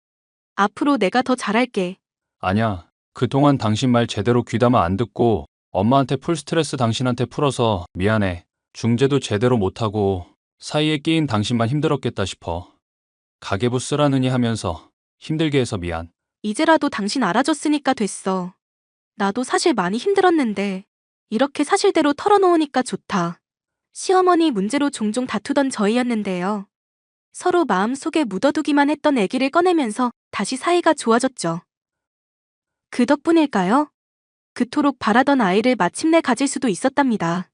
앞으로 내가 더 잘할게. 아냐, 그동안 당신 말 제대로 귀담아 안 듣고 엄마한테 풀 스트레스 당신한테 풀어서 미안해. 중재도 제대로 못하고 사이에 끼인 당신만 힘들었겠다 싶어. 가계부 쓰라느니 하면서 힘들게 해서 미안. 이제라도 당신 알아줬으니까 됐어. 나도 사실 많이 힘들었는데 이렇게 사실대로 털어놓으니까 좋다. 시어머니 문제로 종종 다투던 저희였는데요. 서로 마음속에 묻어두기만 했던 아기를 꺼내면서 다시 사이가 좋아졌죠. 그 덕분일까요? 그토록 바라던 아이를 마침내 가질 수도 있었답니다.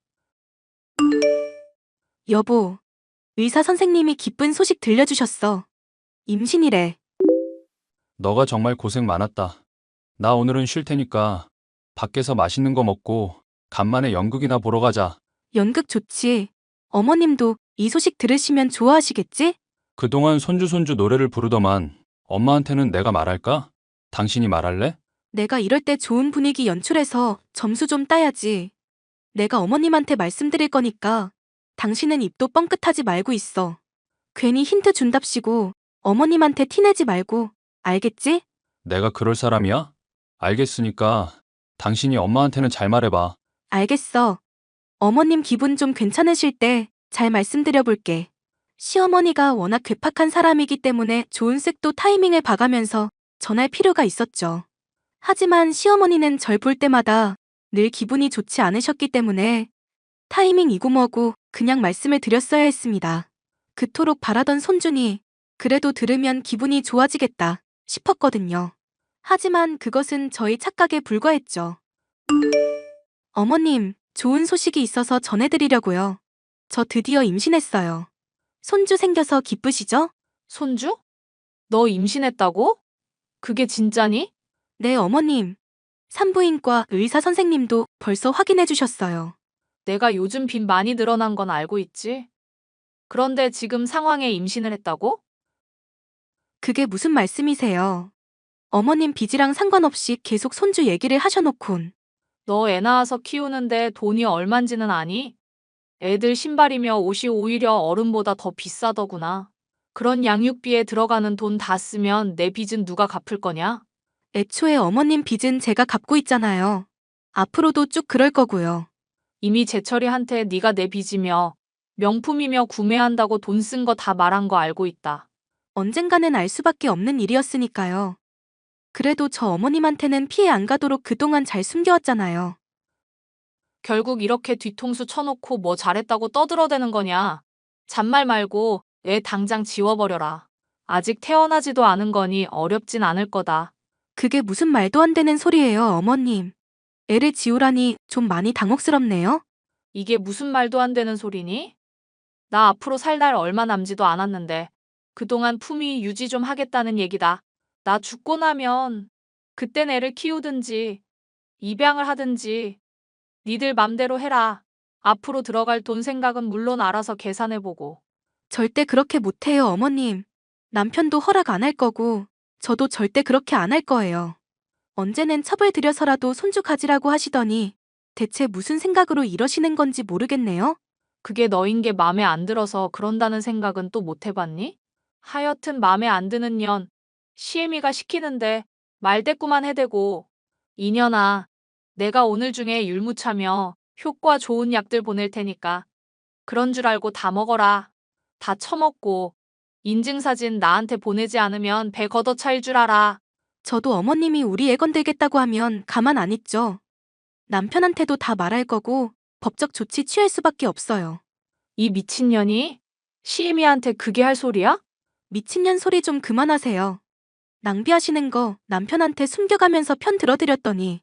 여보, 의사 선생님이 기쁜 소식 들려주셨어. 임신이래. 너가 정말 고생 많았다. 나 오늘은 쉴 테니까 밖에서 맛있는 거 먹고 간만에 연극이나 보러 가자. 연극 좋지. 어머님도 이 소식 들으시면 좋아하시겠지? 그동안 손주 노래를 부르더만 엄마한테는 내가 말할까? 당신이 말할래? 내가 이럴 때 좋은 분위기 연출해서 점수 좀 따야지. 내가 어머님한테 말씀드릴 거니까 당신은 입도 뻥끗하지 말고 있어. 괜히 힌트 준답시고 어머님한테 티내지 말고, 알겠지? 내가 그럴 사람이야? 알겠으니까 당신이 엄마한테는 잘 말해봐. 알겠어. 어머님 기분 좀 괜찮으실 때 잘 말씀드려 볼게. 시어머니가 워낙 괴팍한 사람이기 때문에 좋은 색도 타이밍을 봐가면서 전할 필요가 있었죠. 하지만 시어머니는 절 볼 때마다 늘 기분이 좋지 않으셨기 때문에 타이밍이고 뭐고 그냥 말씀을 드렸어야 했습니다. 그토록 바라던 손준이 그래도 들으면 기분이 좋아지겠다 싶었거든요. 하지만 그것은 저희 착각에 불과했죠. 어머님, 좋은 소식이 있어서 전해드리려고요. 저 드디어 임신했어요. 손주 생겨서 기쁘시죠? 손주? 너 임신했다고? 그게 진짜니? 네, 어머님. 산부인과 의사 선생님도 벌써 확인해 주셨어요. 내가 요즘 빚 많이 늘어난 건 알고 있지. 그런데 지금 상황에 임신을 했다고? 그게 무슨 말씀이세요? 어머님 빚이랑 상관없이 계속 손주 얘기를 하셔놓곤. 너 애 낳아서 키우는데 돈이 얼만지는 아니? 애들 신발이며 옷이 오히려 어른보다 더 비싸더구나. 그런 양육비에 들어가는 돈 다 쓰면 내 빚은 누가 갚을 거냐? 애초에 어머님 빚은 제가 갚고 있잖아요. 앞으로도 쭉 그럴 거고요. 이미 재철이한테 네가 내 빚이며 명품이며 구매한다고 돈 쓴 거 다 말한 거 알고 있다. 언젠가는 알 수밖에 없는 일이었으니까요. 그래도 저 어머님한테는 피해 안 가도록 그동안 잘 숨겨왔잖아요. 결국 이렇게 뒤통수 쳐놓고 뭐 잘했다고 떠들어대는 거냐? 잔말 말고 애 당장 지워버려라. 아직 태어나지도 않은 거니 어렵진 않을 거다. 그게 무슨 말도 안 되는 소리예요, 어머님. 애를 지우라니 좀 많이 당혹스럽네요. 이게 무슨 말도 안 되는 소리니? 나 앞으로 살 날 얼마 남지도 않았는데 그동안 품위 유지 좀 하겠다는 얘기다. 나 죽고 나면 그땐 애를 키우든지 입양을 하든지 니들 맘대로 해라. 앞으로 들어갈 돈 생각은 물론 알아서 계산해보고. 절대 그렇게 못해요, 어머님. 남편도 허락 안 할 거고, 저도 절대 그렇게 안 할 거예요. 언제는 첩을 들여서라도 손주 가지라고 하시더니, 대체 무슨 생각으로 이러시는 건지 모르겠네요? 그게 너인 게 맘에 안 들어서 그런다는 생각은 또 못 해봤니? 하여튼 맘에 안 드는 년, 시애미가 시키는데 말대꾸만 해대고. 이년아, 내가 오늘 중에 율무차며 효과 좋은 약들 보낼 테니까 그런 줄 알고 다 먹어라. 다 처먹고 인증사진 나한테 보내지 않으면 배 걷어차일 줄 알아. 저도 어머님이 우리 애 건들겠다고 하면 가만 안 있죠. 남편한테도 다 말할 거고, 법적 조치 취할 수밖에 없어요. 이 미친년이 시애미한테 그게 할 소리야? 미친년 소리 좀 그만하세요. 낭비하시는 거 남편한테 숨겨가면서 편 들어드렸더니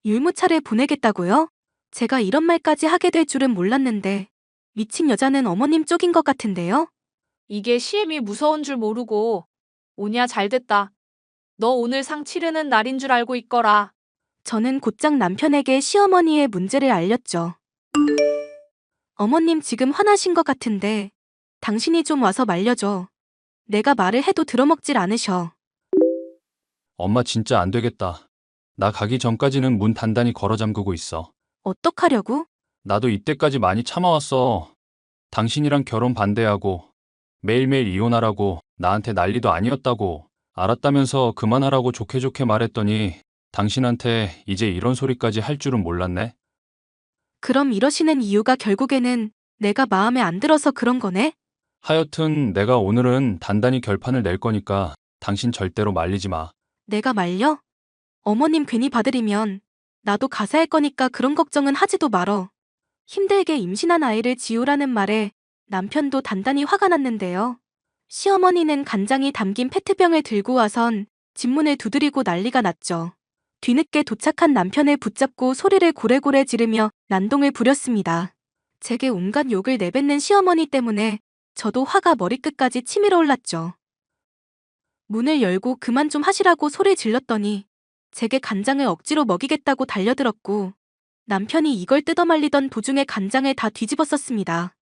율무차를 보내겠다고요? 제가 이런 말까지 하게 될 줄은 몰랐는데 미친 여자는 어머님 쪽인 것 같은데요? 이게 시애미 무서운 줄 모르고. 오냐 잘됐다. 너 오늘 상 치르는 날인 줄 알고 있거라. 저는 곧장 남편에게 시어머니의 문제를 알렸죠. 어머님 지금 화나신 것 같은데 당신이 좀 와서 말려줘. 내가 말을 해도 들어먹질 않으셔. 엄마 진짜 안 되겠다. 나 가기 전까지는 문 단단히 걸어 잠그고 있어. 어떡하려고? 나도 이때까지 많이 참아왔어. 당신이랑 결혼 반대하고 매일매일 이혼하라고 나한테 난리도 아니었다고 알았다면서 그만하라고 좋게 좋게 말했더니 당신한테 이제 이런 소리까지 할 줄은 몰랐네. 그럼 이러시는 이유가 결국에는 내가 마음에 안 들어서 그런 거네? 하여튼 내가 오늘은 단단히 결판을 낼 거니까 당신 절대로 말리지 마. 내가 말려? 어머님 괜히 받으리면 나도 가세할 거니까 그런 걱정은 하지도 말어. 힘들게 임신한 아이를 지우라는 말에 남편도 단단히 화가 났는데요. 시어머니는 간장이 담긴 페트병을 들고 와선 집 문을 두드리고 난리가 났죠. 뒤늦게 도착한 남편을 붙잡고 소리를 고래고래 지르며 난동을 부렸습니다. 제게 온갖 욕을 내뱉는 시어머니 때문에 저도 화가 머리끝까지 치밀어 올랐죠. 문을 열고 그만 좀 하시라고 소리 질렀더니 제게 간장을 억지로 먹이겠다고 달려들었고 남편이 이걸 뜯어말리던 도중에 간장을 다 뒤집었었습니다.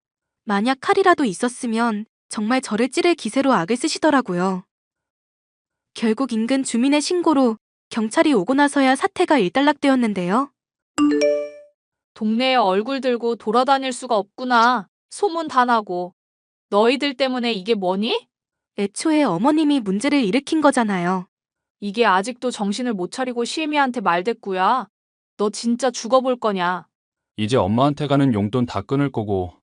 만약 칼이라도 있었으면 정말 저를 찌를 기세로 악을 쓰시더라고요. 결국 인근 주민의 신고로 경찰이 오고 나서야 사태가 일단락되었는데요. 동네에 얼굴 들고 돌아다닐 수가 없구나. 소문 다 나고. 너희들 때문에 이게 뭐니? 애초에 어머님이 문제를 일으킨 거잖아요. 이게 아직도 정신을 못 차리고 시애미한테 말대꾸야. 너 진짜 죽어볼 거냐? 이제 엄마한테 가는 용돈 다 끊을 거고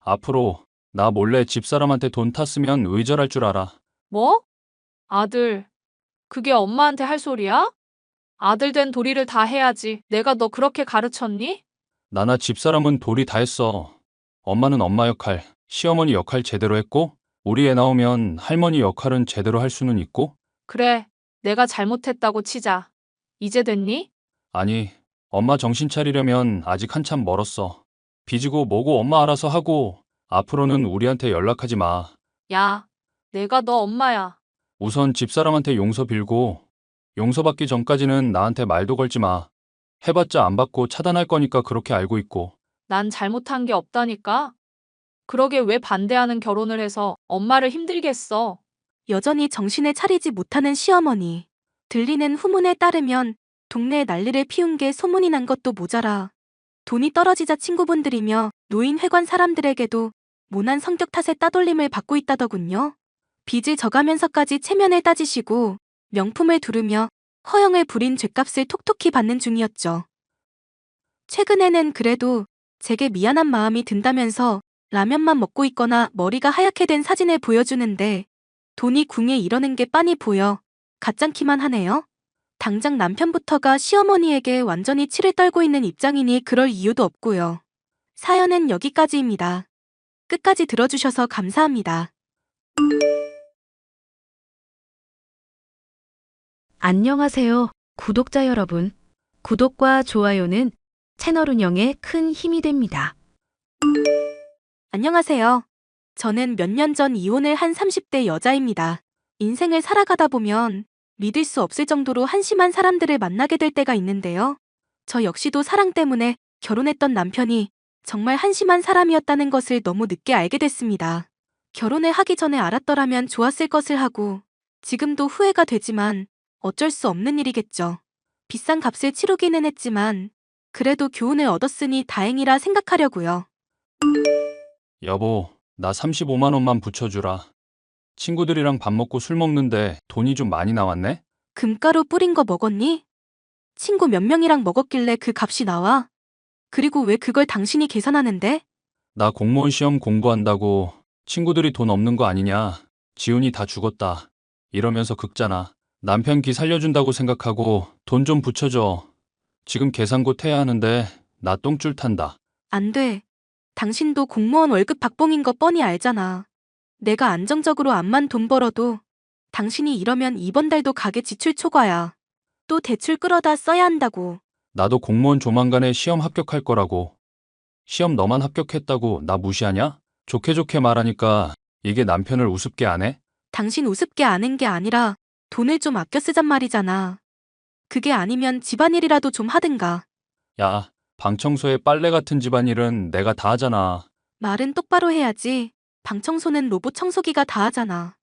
앞으로 나 몰래 집사람한테 돈 탔으면 의절할 줄 알아. 뭐? 아들, 그게 엄마한테 할 소리야? 아들 된 도리를 다 해야지. 내가 너 그렇게 가르쳤니? 나나 집사람은 도리 다 했어. 엄마는 엄마 역할, 시어머니 역할 제대로 했고 우리 애 나오면 할머니 역할은 제대로 할 수는 있고. 그래, 내가 잘못했다고 치자. 이제 됐니? 아니, 엄마 정신 차리려면 아직 한참 멀었어. 빚이고 뭐고 엄마 알아서 하고 앞으로는 우리한테 연락하지 마. 야, 내가 너 엄마야. 우선 집사람한테 용서 빌고 용서받기 전까지는 나한테 말도 걸지 마. 해봤자 안 받고 차단할 거니까 그렇게 알고 있고. 난 잘못한 게 없다니까? 그러게 왜 반대하는 결혼을 해서 엄마를 힘들게 했어? 여전히 정신을 차리지 못하는 시어머니. 들리는 후문에 따르면 동네에 난리를 피운 게 소문이 난 것도 모자라 돈이 떨어지자 친구분들이며 노인회관 사람들에게도 모난 성격 탓에 따돌림을 받고 있다더군요. 빚을 져가면서까지 체면을 따지시고 명품을 두르며 허영을 부린 죗값을 톡톡히 받는 중이었죠. 최근에는 그래도 제게 미안한 마음이 든다면서 라면만 먹고 있거나 머리가 하얗게 된 사진을 보여주는데 돈이 궁에 이러는 게 빤히 보여 가짱키만 하네요. 당장 남편부터가 시어머니에게 완전히 치를 떨고 있는 입장이니 그럴 이유도 없고요. 사연은 여기까지입니다. 끝까지 들어주셔서 감사합니다. 안녕하세요, 구독자 여러분. 구독과 좋아요는 채널 운영에 큰 힘이 됩니다. 안녕하세요. 저는 몇 년 전 이혼을 한 30대 여자입니다. 인생을 살아가다 보면 믿을 수 없을 정도로 한심한 사람들을 만나게 될 때가 있는데요. 저 역시도 사랑 때문에 결혼했던 남편이 정말 한심한 사람이었다는 것을 너무 늦게 알게 됐습니다. 결혼을 하기 전에 알았더라면 좋았을 것을 하고 지금도 후회가 되지만 어쩔 수 없는 일이겠죠. 비싼 값을 치르기는 했지만 그래도 교훈을 얻었으니 다행이라 생각하려고요. 여보, 나 35만 원만 붙여주라. 친구들이랑 밥 먹고 술 먹는데 돈이 좀 많이 나왔네? 금가루 뿌린 거 먹었니? 친구 몇 명이랑 먹었길래 그 값이 나와? 그리고 왜 그걸 당신이 계산하는데? 나 공무원 시험 공부한다고 친구들이 돈 없는 거 아니냐. 지훈이 다 죽었다. 이러면서 긁잖아. 남편 기 살려준다고 생각하고 돈 좀 붙여줘. 지금 계산 곧 해야 하는데 나 똥줄 탄다. 안 돼. 당신도 공무원 월급 박봉인 거 뻔히 알잖아. 내가 안정적으로 암만 돈 벌어도 당신이 이러면 이번 달도 가게 지출 초과야. 또 대출 끌어다 써야 한다고. 나도 공무원 조만간에 시험 합격할 거라고. 시험 너만 합격했다고 나 무시하냐? 좋게 좋게 말하니까 이게 남편을 우습게 안 해? 당신 우습게 아는 게 아니라 돈을 좀 아껴 쓰잔 말이잖아. 그게 아니면 집안일이라도 좀 하든가. 야, 방 청소에 빨래 같은 집안일은 내가 다 하잖아. 말은 똑바로 해야지. 방 청소는 로봇 청소기가 다 하잖아.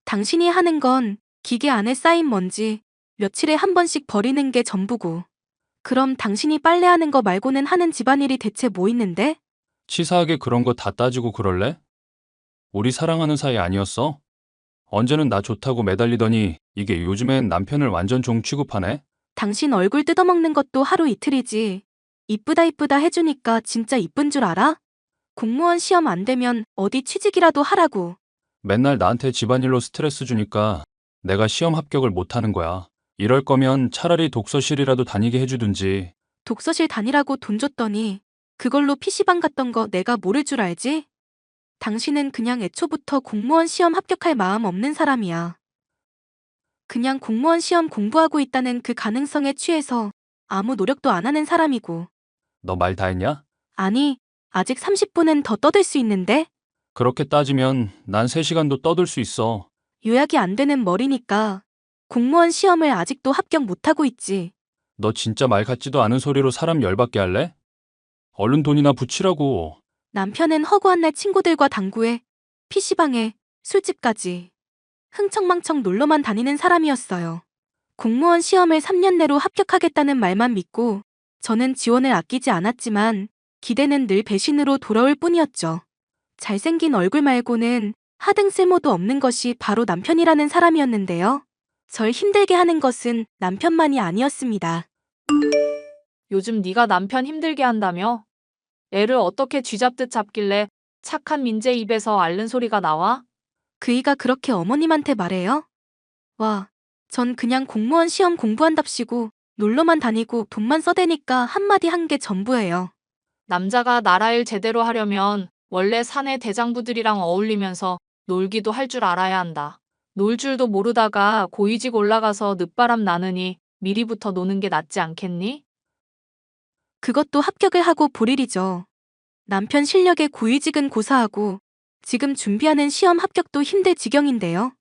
당신이 하는 건 기계 안에 쌓인 먼지 며칠에 한 번씩 버리는 게 전부고. 그럼 당신이 빨래하는 거 말고는 하는 집안일이 대체 뭐 있는데? 치사하게 그런 거 다 따지고 그럴래? 우리 사랑하는 사이 아니었어? 언제는 나 좋다고 매달리더니 이게 요즘엔 남편을 완전 종 취급하네? 당신 얼굴 뜯어먹는 것도 하루 이틀이지. 이쁘다 이쁘다 해주니까 진짜 이쁜 줄 알아? 공무원 시험 안 되면 어디 취직이라도 하라고. 맨날 나한테 집안일로 스트레스 주니까 내가 시험 합격을 못하는 거야. 이럴 거면 차라리 독서실이라도 다니게 해주든지. 독서실 다니라고 돈 줬더니 그걸로 PC방 갔던 거 내가 모를 줄 알지? 당신은 그냥 애초부터 공무원 시험 합격할 마음 없는 사람이야. 그냥 공무원 시험 공부하고 있다는 그 가능성에 취해서 아무 노력도 안 하는 사람이고. 너 말 다 했냐? 아니, 아직 30분은 더 떠들 수 있는데? 그렇게 따지면 난 3시간도 떠들 수 있어. 요약이 안 되는 머리니까 공무원 시험을 아직도 합격 못하고 있지. 너 진짜 말 같지도 않은 소리로 사람 열받게 할래? 얼른 돈이나 붙이라고. 남편은 허구한 날 친구들과 당구에, PC방에, 술집까지 흥청망청 놀러만 다니는 사람이었어요. 공무원 시험을 3년 내로 합격하겠다는 말만 믿고 저는 지원을 아끼지 않았지만 기대는 늘 배신으로 돌아올 뿐이었죠. 잘생긴 얼굴 말고는 하등 쓸모도 없는 것이 바로 남편이라는 사람이었는데요. 절 힘들게 하는 것은 남편만이 아니었습니다. 요즘 네가 남편 힘들게 한다며? 애를 어떻게 쥐잡듯 잡길래 착한 민재 입에서 앓는 소리가 나와? 그이가 그렇게 어머님한테 말해요? 와, 전 그냥 공무원 시험 공부한답시고 놀러만 다니고 돈만 써대니까 한마디 한 게 전부예요. 남자가 나라 일 제대로 하려면 원래 사내 대장부들이랑 어울리면서 놀기도 할 줄 알아야 한다. 놀 줄도 모르다가 고위직 올라가서 늦바람 나느니 미리부터 노는 게 낫지 않겠니? 그것도 합격을 하고 볼 일이죠. 남편 실력에 고위직은 고사하고 지금 준비하는 시험 합격도 힘들 지경인데요.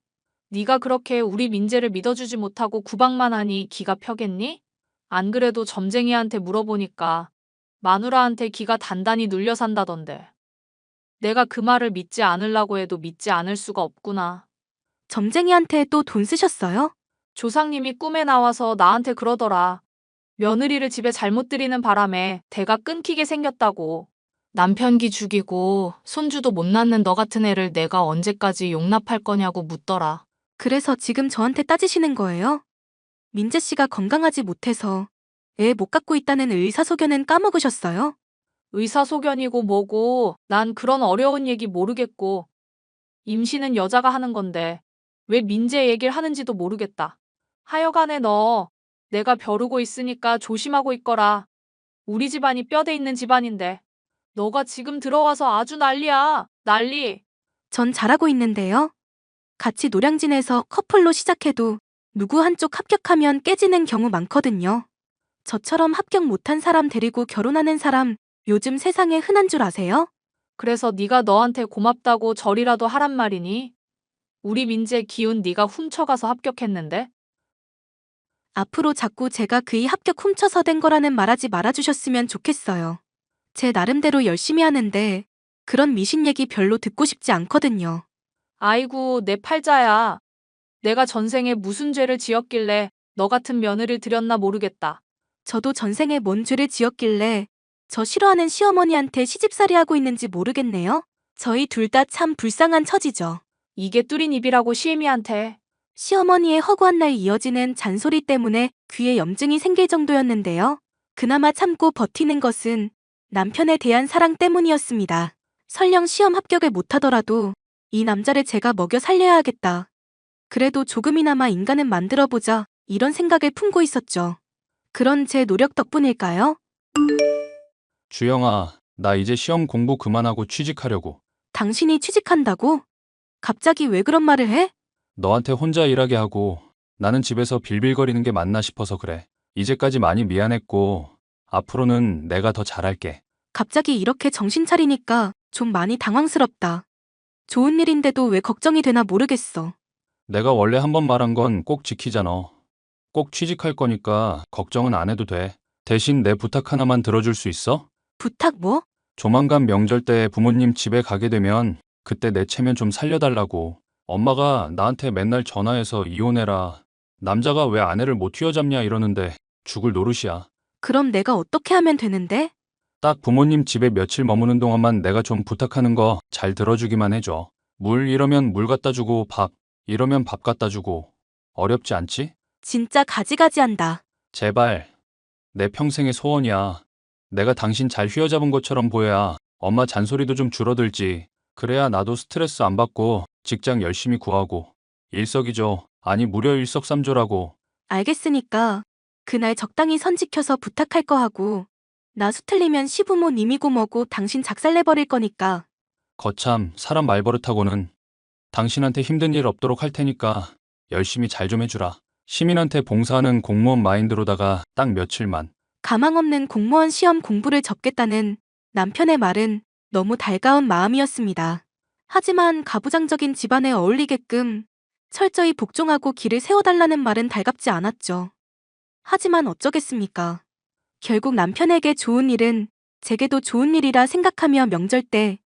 네가 그렇게 우리 민재를 믿어주지 못하고 구박만 하니 기가 펴겠니? 안 그래도 점쟁이한테 물어보니까 마누라한테 기가 단단히 눌려 산다던데. 내가 그 말을 믿지 않으려고 해도 믿지 않을 수가 없구나. 점쟁이한테 또 돈 쓰셨어요? 조상님이 꿈에 나와서 나한테 그러더라. 며느리를 집에 잘못 들이는 바람에 대가 끊기게 생겼다고. 남편기 죽이고 손주도 못 낳는 너 같은 애를 내가 언제까지 용납할 거냐고 묻더라. 그래서 지금 저한테 따지시는 거예요? 민재 씨가 건강하지 못해서 애 못 갖고 있다는 의사소견은 까먹으셨어요? 의사소견이고 뭐고 난 그런 어려운 얘기 모르겠고 임신은 여자가 하는 건데 왜 민재 얘기를 하는지도 모르겠다. 하여간에 너 내가 벼르고 있으니까 조심하고 있거라. 우리 집안이 뼈대 있는 집안인데 너가 지금 들어와서 아주 난리야. 난리. 전 잘하고 있는데요. 같이 노량진에서 커플로 시작해도 누구 한쪽 합격하면 깨지는 경우 많거든요. 저처럼 합격 못한 사람 데리고 결혼하는 사람 요즘 세상에 흔한 줄 아세요? 그래서 네가 너한테 고맙다고 절이라도 하란 말이니? 우리 민재 기운 네가 훔쳐가서 합격했는데? 앞으로 자꾸 제가 그이 합격 훔쳐서 된 거라는 말하지 말아주셨으면 좋겠어요. 제 나름대로 열심히 하는데 그런 미신 얘기 별로 듣고 싶지 않거든요. 아이고, 내 팔자야. 내가 전생에 무슨 죄를 지었길래 너 같은 며느리를 들였나 모르겠다. 저도 전생에 뭔 죄를 지었길래 저 싫어하는 시어머니한테 시집살이 하고 있는지 모르겠네요. 저희 둘 다 참 불쌍한 처지죠. 이게 뚫린 입이라고 시애미한테. 시어머니의 허구한 날 이어지는 잔소리 때문에 귀에 염증이 생길 정도였는데요. 그나마 참고 버티는 것은 남편에 대한 사랑 때문이었습니다. 설령 시험 합격을 못하더라도 이 남자를 제가 먹여 살려야 하겠다. 그래도 조금이나마 인간은 만들어보자 이런 생각을 품고 있었죠. 그런 제 노력 덕분일까요? 주영아, 나 이제 시험 공부 그만하고 취직하려고. 당신이 취직한다고? 갑자기 왜 그런 말을 해? 너한테 혼자 일하게 하고 나는 집에서 빌빌거리는 게 맞나 싶어서 그래. 이제까지 많이 미안했고 앞으로는 내가 더 잘할게. 갑자기 이렇게 정신 차리니까 좀 많이 당황스럽다. 좋은 일인데도 왜 걱정이 되나 모르겠어. 내가 원래 한번 말한 건 꼭 지키잖아. 꼭 취직할 거니까 걱정은 안 해도 돼. 대신 내 부탁 하나만 들어줄 수 있어? 부탁 뭐? 조만간 명절 때 부모님 집에 가게 되면 그때 내 체면 좀 살려달라고. 엄마가 나한테 맨날 전화해서 이혼해라. 남자가 왜 아내를 못 휘어잡냐 이러는데 죽을 노릇이야. 그럼 내가 어떻게 하면 되는데? 딱 부모님 집에 며칠 머무는 동안만 내가 좀 부탁하는 거 잘 들어주기만 해줘. 물 이러면 물 갖다 주고 밥 이러면 밥 갖다 주고. 어렵지 않지? 진짜 가지가지한다. 제발. 내 평생의 소원이야. 내가 당신 잘 휘어잡은 것처럼 보여야 엄마 잔소리도 좀 줄어들지. 그래야 나도 스트레스 안 받고 직장 열심히 구하고 일석이조 아니 무려 일석삼조라고. 알겠으니까 그날 적당히 선 지켜서 부탁할 거 하고 나 수틀리면 시부모님이고 뭐고 당신 작살내버릴 거니까. 거참 사람 말버릇하고는. 당신한테 힘든 일 없도록 할 테니까 열심히 잘 좀 해주라. 시민한테 봉사하는 공무원 마인드로다가 딱 며칠만. 가망 없는 공무원 시험 공부를 접겠다는 남편의 말은 너무 달가운 마음이었습니다. 하지만 가부장적인 집안에 어울리게끔 철저히 복종하고 길을 세워달라는 말은 달갑지 않았죠. 하지만 어쩌겠습니까? 결국 남편에게 좋은 일은 제게도 좋은 일이라 생각하며 명절 때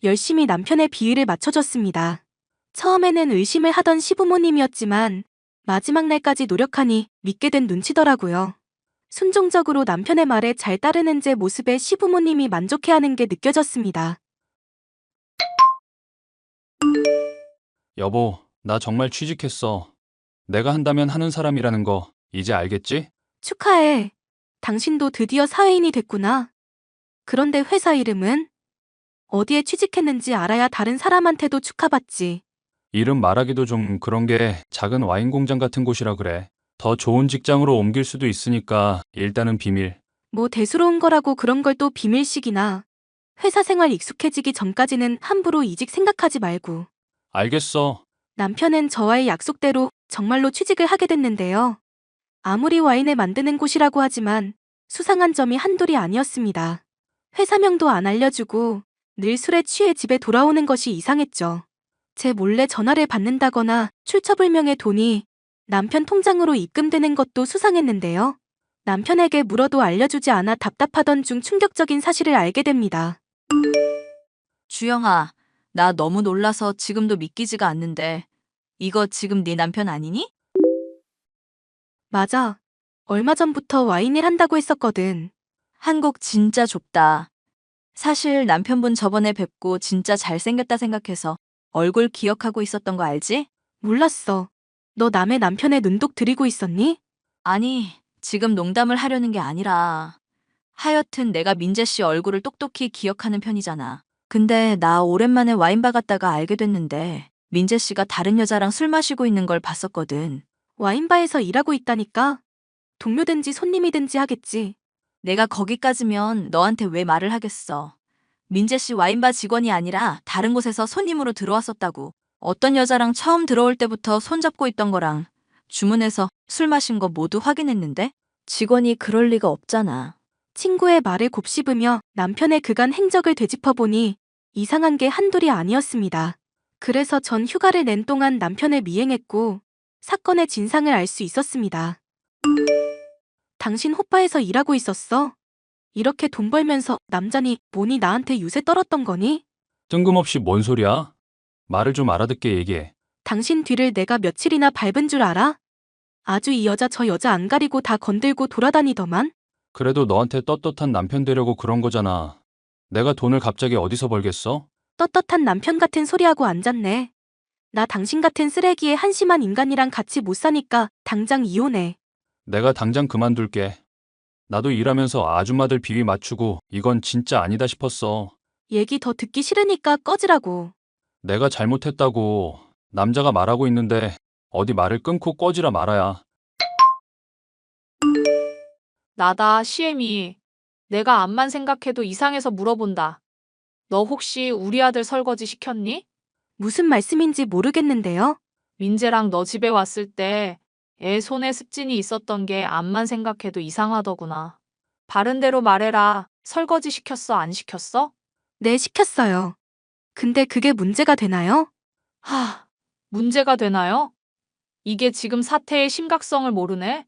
열심히 남편의 비위를 맞춰줬습니다. 처음에는 의심을 하던 시부모님이었지만 마지막 날까지 노력하니 믿게 된 눈치더라고요. 순종적으로 남편의 말에 잘 따르는 제 모습에 시부모님이 만족해하는 게 느껴졌습니다. 여보, 나 정말 취직했어. 내가 한다면 하는 사람이라는 거 이제 알겠지? 축하해. 당신도 드디어 사회인이 됐구나. 그런데 회사 이름은? 어디에 취직했는지 알아야 다른 사람한테도 축하받지. 이름 말하기도 좀 그런 게 작은 와인 공장 같은 곳이라 그래. 더 좋은 직장으로 옮길 수도 있으니까 일단은 비밀. 뭐 대수로운 거라고 그런 걸 또 비밀식이나. 회사 생활 익숙해지기 전까지는 함부로 이직 생각하지 말고. 알겠어. 남편은 저와의 약속대로 정말로 취직을 하게 됐는데요. 아무리 와인을 만드는 곳이라고 하지만 수상한 점이 한둘이 아니었습니다. 회사명도 안 알려주고 늘 술에 취해 집에 돌아오는 것이 이상했죠. 제 몰래 전화를 받는다거나 출처불명의 돈이 남편 통장으로 입금되는 것도 수상했는데요. 남편에게 물어도 알려주지 않아 답답하던 중 충격적인 사실을 알게 됩니다. 주영아, 나 너무 놀라서 지금도 믿기지가 않는데 이거 지금 네 남편 아니니? 맞아. 얼마 전부터 와인을 한다고 했었거든. 한국 진짜 좁다. 사실 남편분 저번에 뵙고 진짜 잘생겼다 생각해서 얼굴 기억하고 있었던 거 알지? 몰랐어. 너 남의 남편의 눈독 들이고 있었니? 아니, 지금 농담을 하려는 게 아니라 하여튼 내가 민재 씨 얼굴을 똑똑히 기억하는 편이잖아. 근데 나 오랜만에 와인바 갔다가 알게 됐는데 민재 씨가 다른 여자랑 술 마시고 있는 걸 봤었거든. 와인바에서 일하고 있다니까. 동료든지 손님이든지 하겠지. 내가 거기까지면 너한테 왜 말을 하겠어. 민재 씨 와인바 직원이 아니라 다른 곳에서 손님으로 들어왔었다고. 어떤 여자랑 처음 들어올 때부터 손잡고 있던 거랑 주문해서 술 마신 거 모두 확인했는데 직원이 그럴 리가 없잖아. 친구의 말을 곱씹으며 남편의 그간 행적을 되짚어보니 이상한 게 한둘이 아니었습니다. 그래서 전 휴가를 낸 동안 남편을 미행했고 사건의 진상을 알 수 있었습니다. 당신 호빠에서 일하고 있었어? 이렇게 돈 벌면서 남자니 뭐니 나한테 유세 떨었던 거니? 뜬금없이 뭔 소리야? 말을 좀 알아듣게 얘기해. 당신 뒤를 내가 며칠이나 밟은 줄 알아? 아주 이 여자 저 여자 안 가리고 다 건들고 돌아다니더만? 그래도 너한테 떳떳한 남편 되려고 그런 거잖아. 내가 돈을 갑자기 어디서 벌겠어? 떳떳한 남편 같은 소리하고 앉았네. 나 당신 같은 쓰레기에 한심한 인간이랑 같이 못 사니까 당장 이혼해. 내가 당장 그만둘게. 나도 일하면서 아줌마들 비위 맞추고 이건 진짜 아니다 싶었어. 얘기 더 듣기 싫으니까 꺼지라고. 내가 잘못했다고 남자가 말하고 있는데 어디 말을 끊고 꺼지라 말아야. 나다, 시애미. 내가 암만 생각해도 이상해서 물어본다. 너 혹시 우리 아들 설거지 시켰니? 무슨 말씀인지 모르겠는데요. 민재랑 너 집에 왔을 때 애 손에 습진이 있었던 게 암만 생각해도 이상하더구나. 바른 대로 말해라. 설거지 시켰어, 안 시켰어? 네, 시켰어요. 근데 그게 문제가 되나요? 문제가 되나요? 이게 지금 사태의 심각성을 모르네?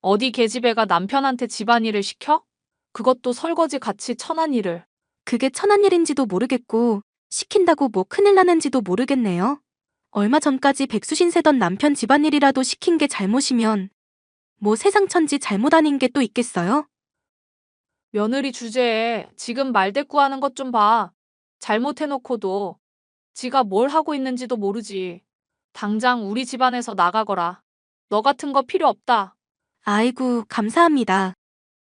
어디 계집애가 남편한테 집안일을 시켜? 그것도 설거지 같이 천한 일을. 그게 천한 일인지도 모르겠고 시킨다고 뭐 큰일 나는지도 모르겠네요. 얼마 전까지 백수신 세던 남편 집안일이라도 시킨 게 잘못이면 뭐 세상 천지 잘못 아닌 게 또 있겠어요? 며느리 주제에 지금 말대꾸하는 것 좀 봐. 잘못해놓고도 지가 뭘 하고 있는지도 모르지. 당장 우리 집안에서 나가거라. 너 같은 거 필요 없다. 아이고, 감사합니다.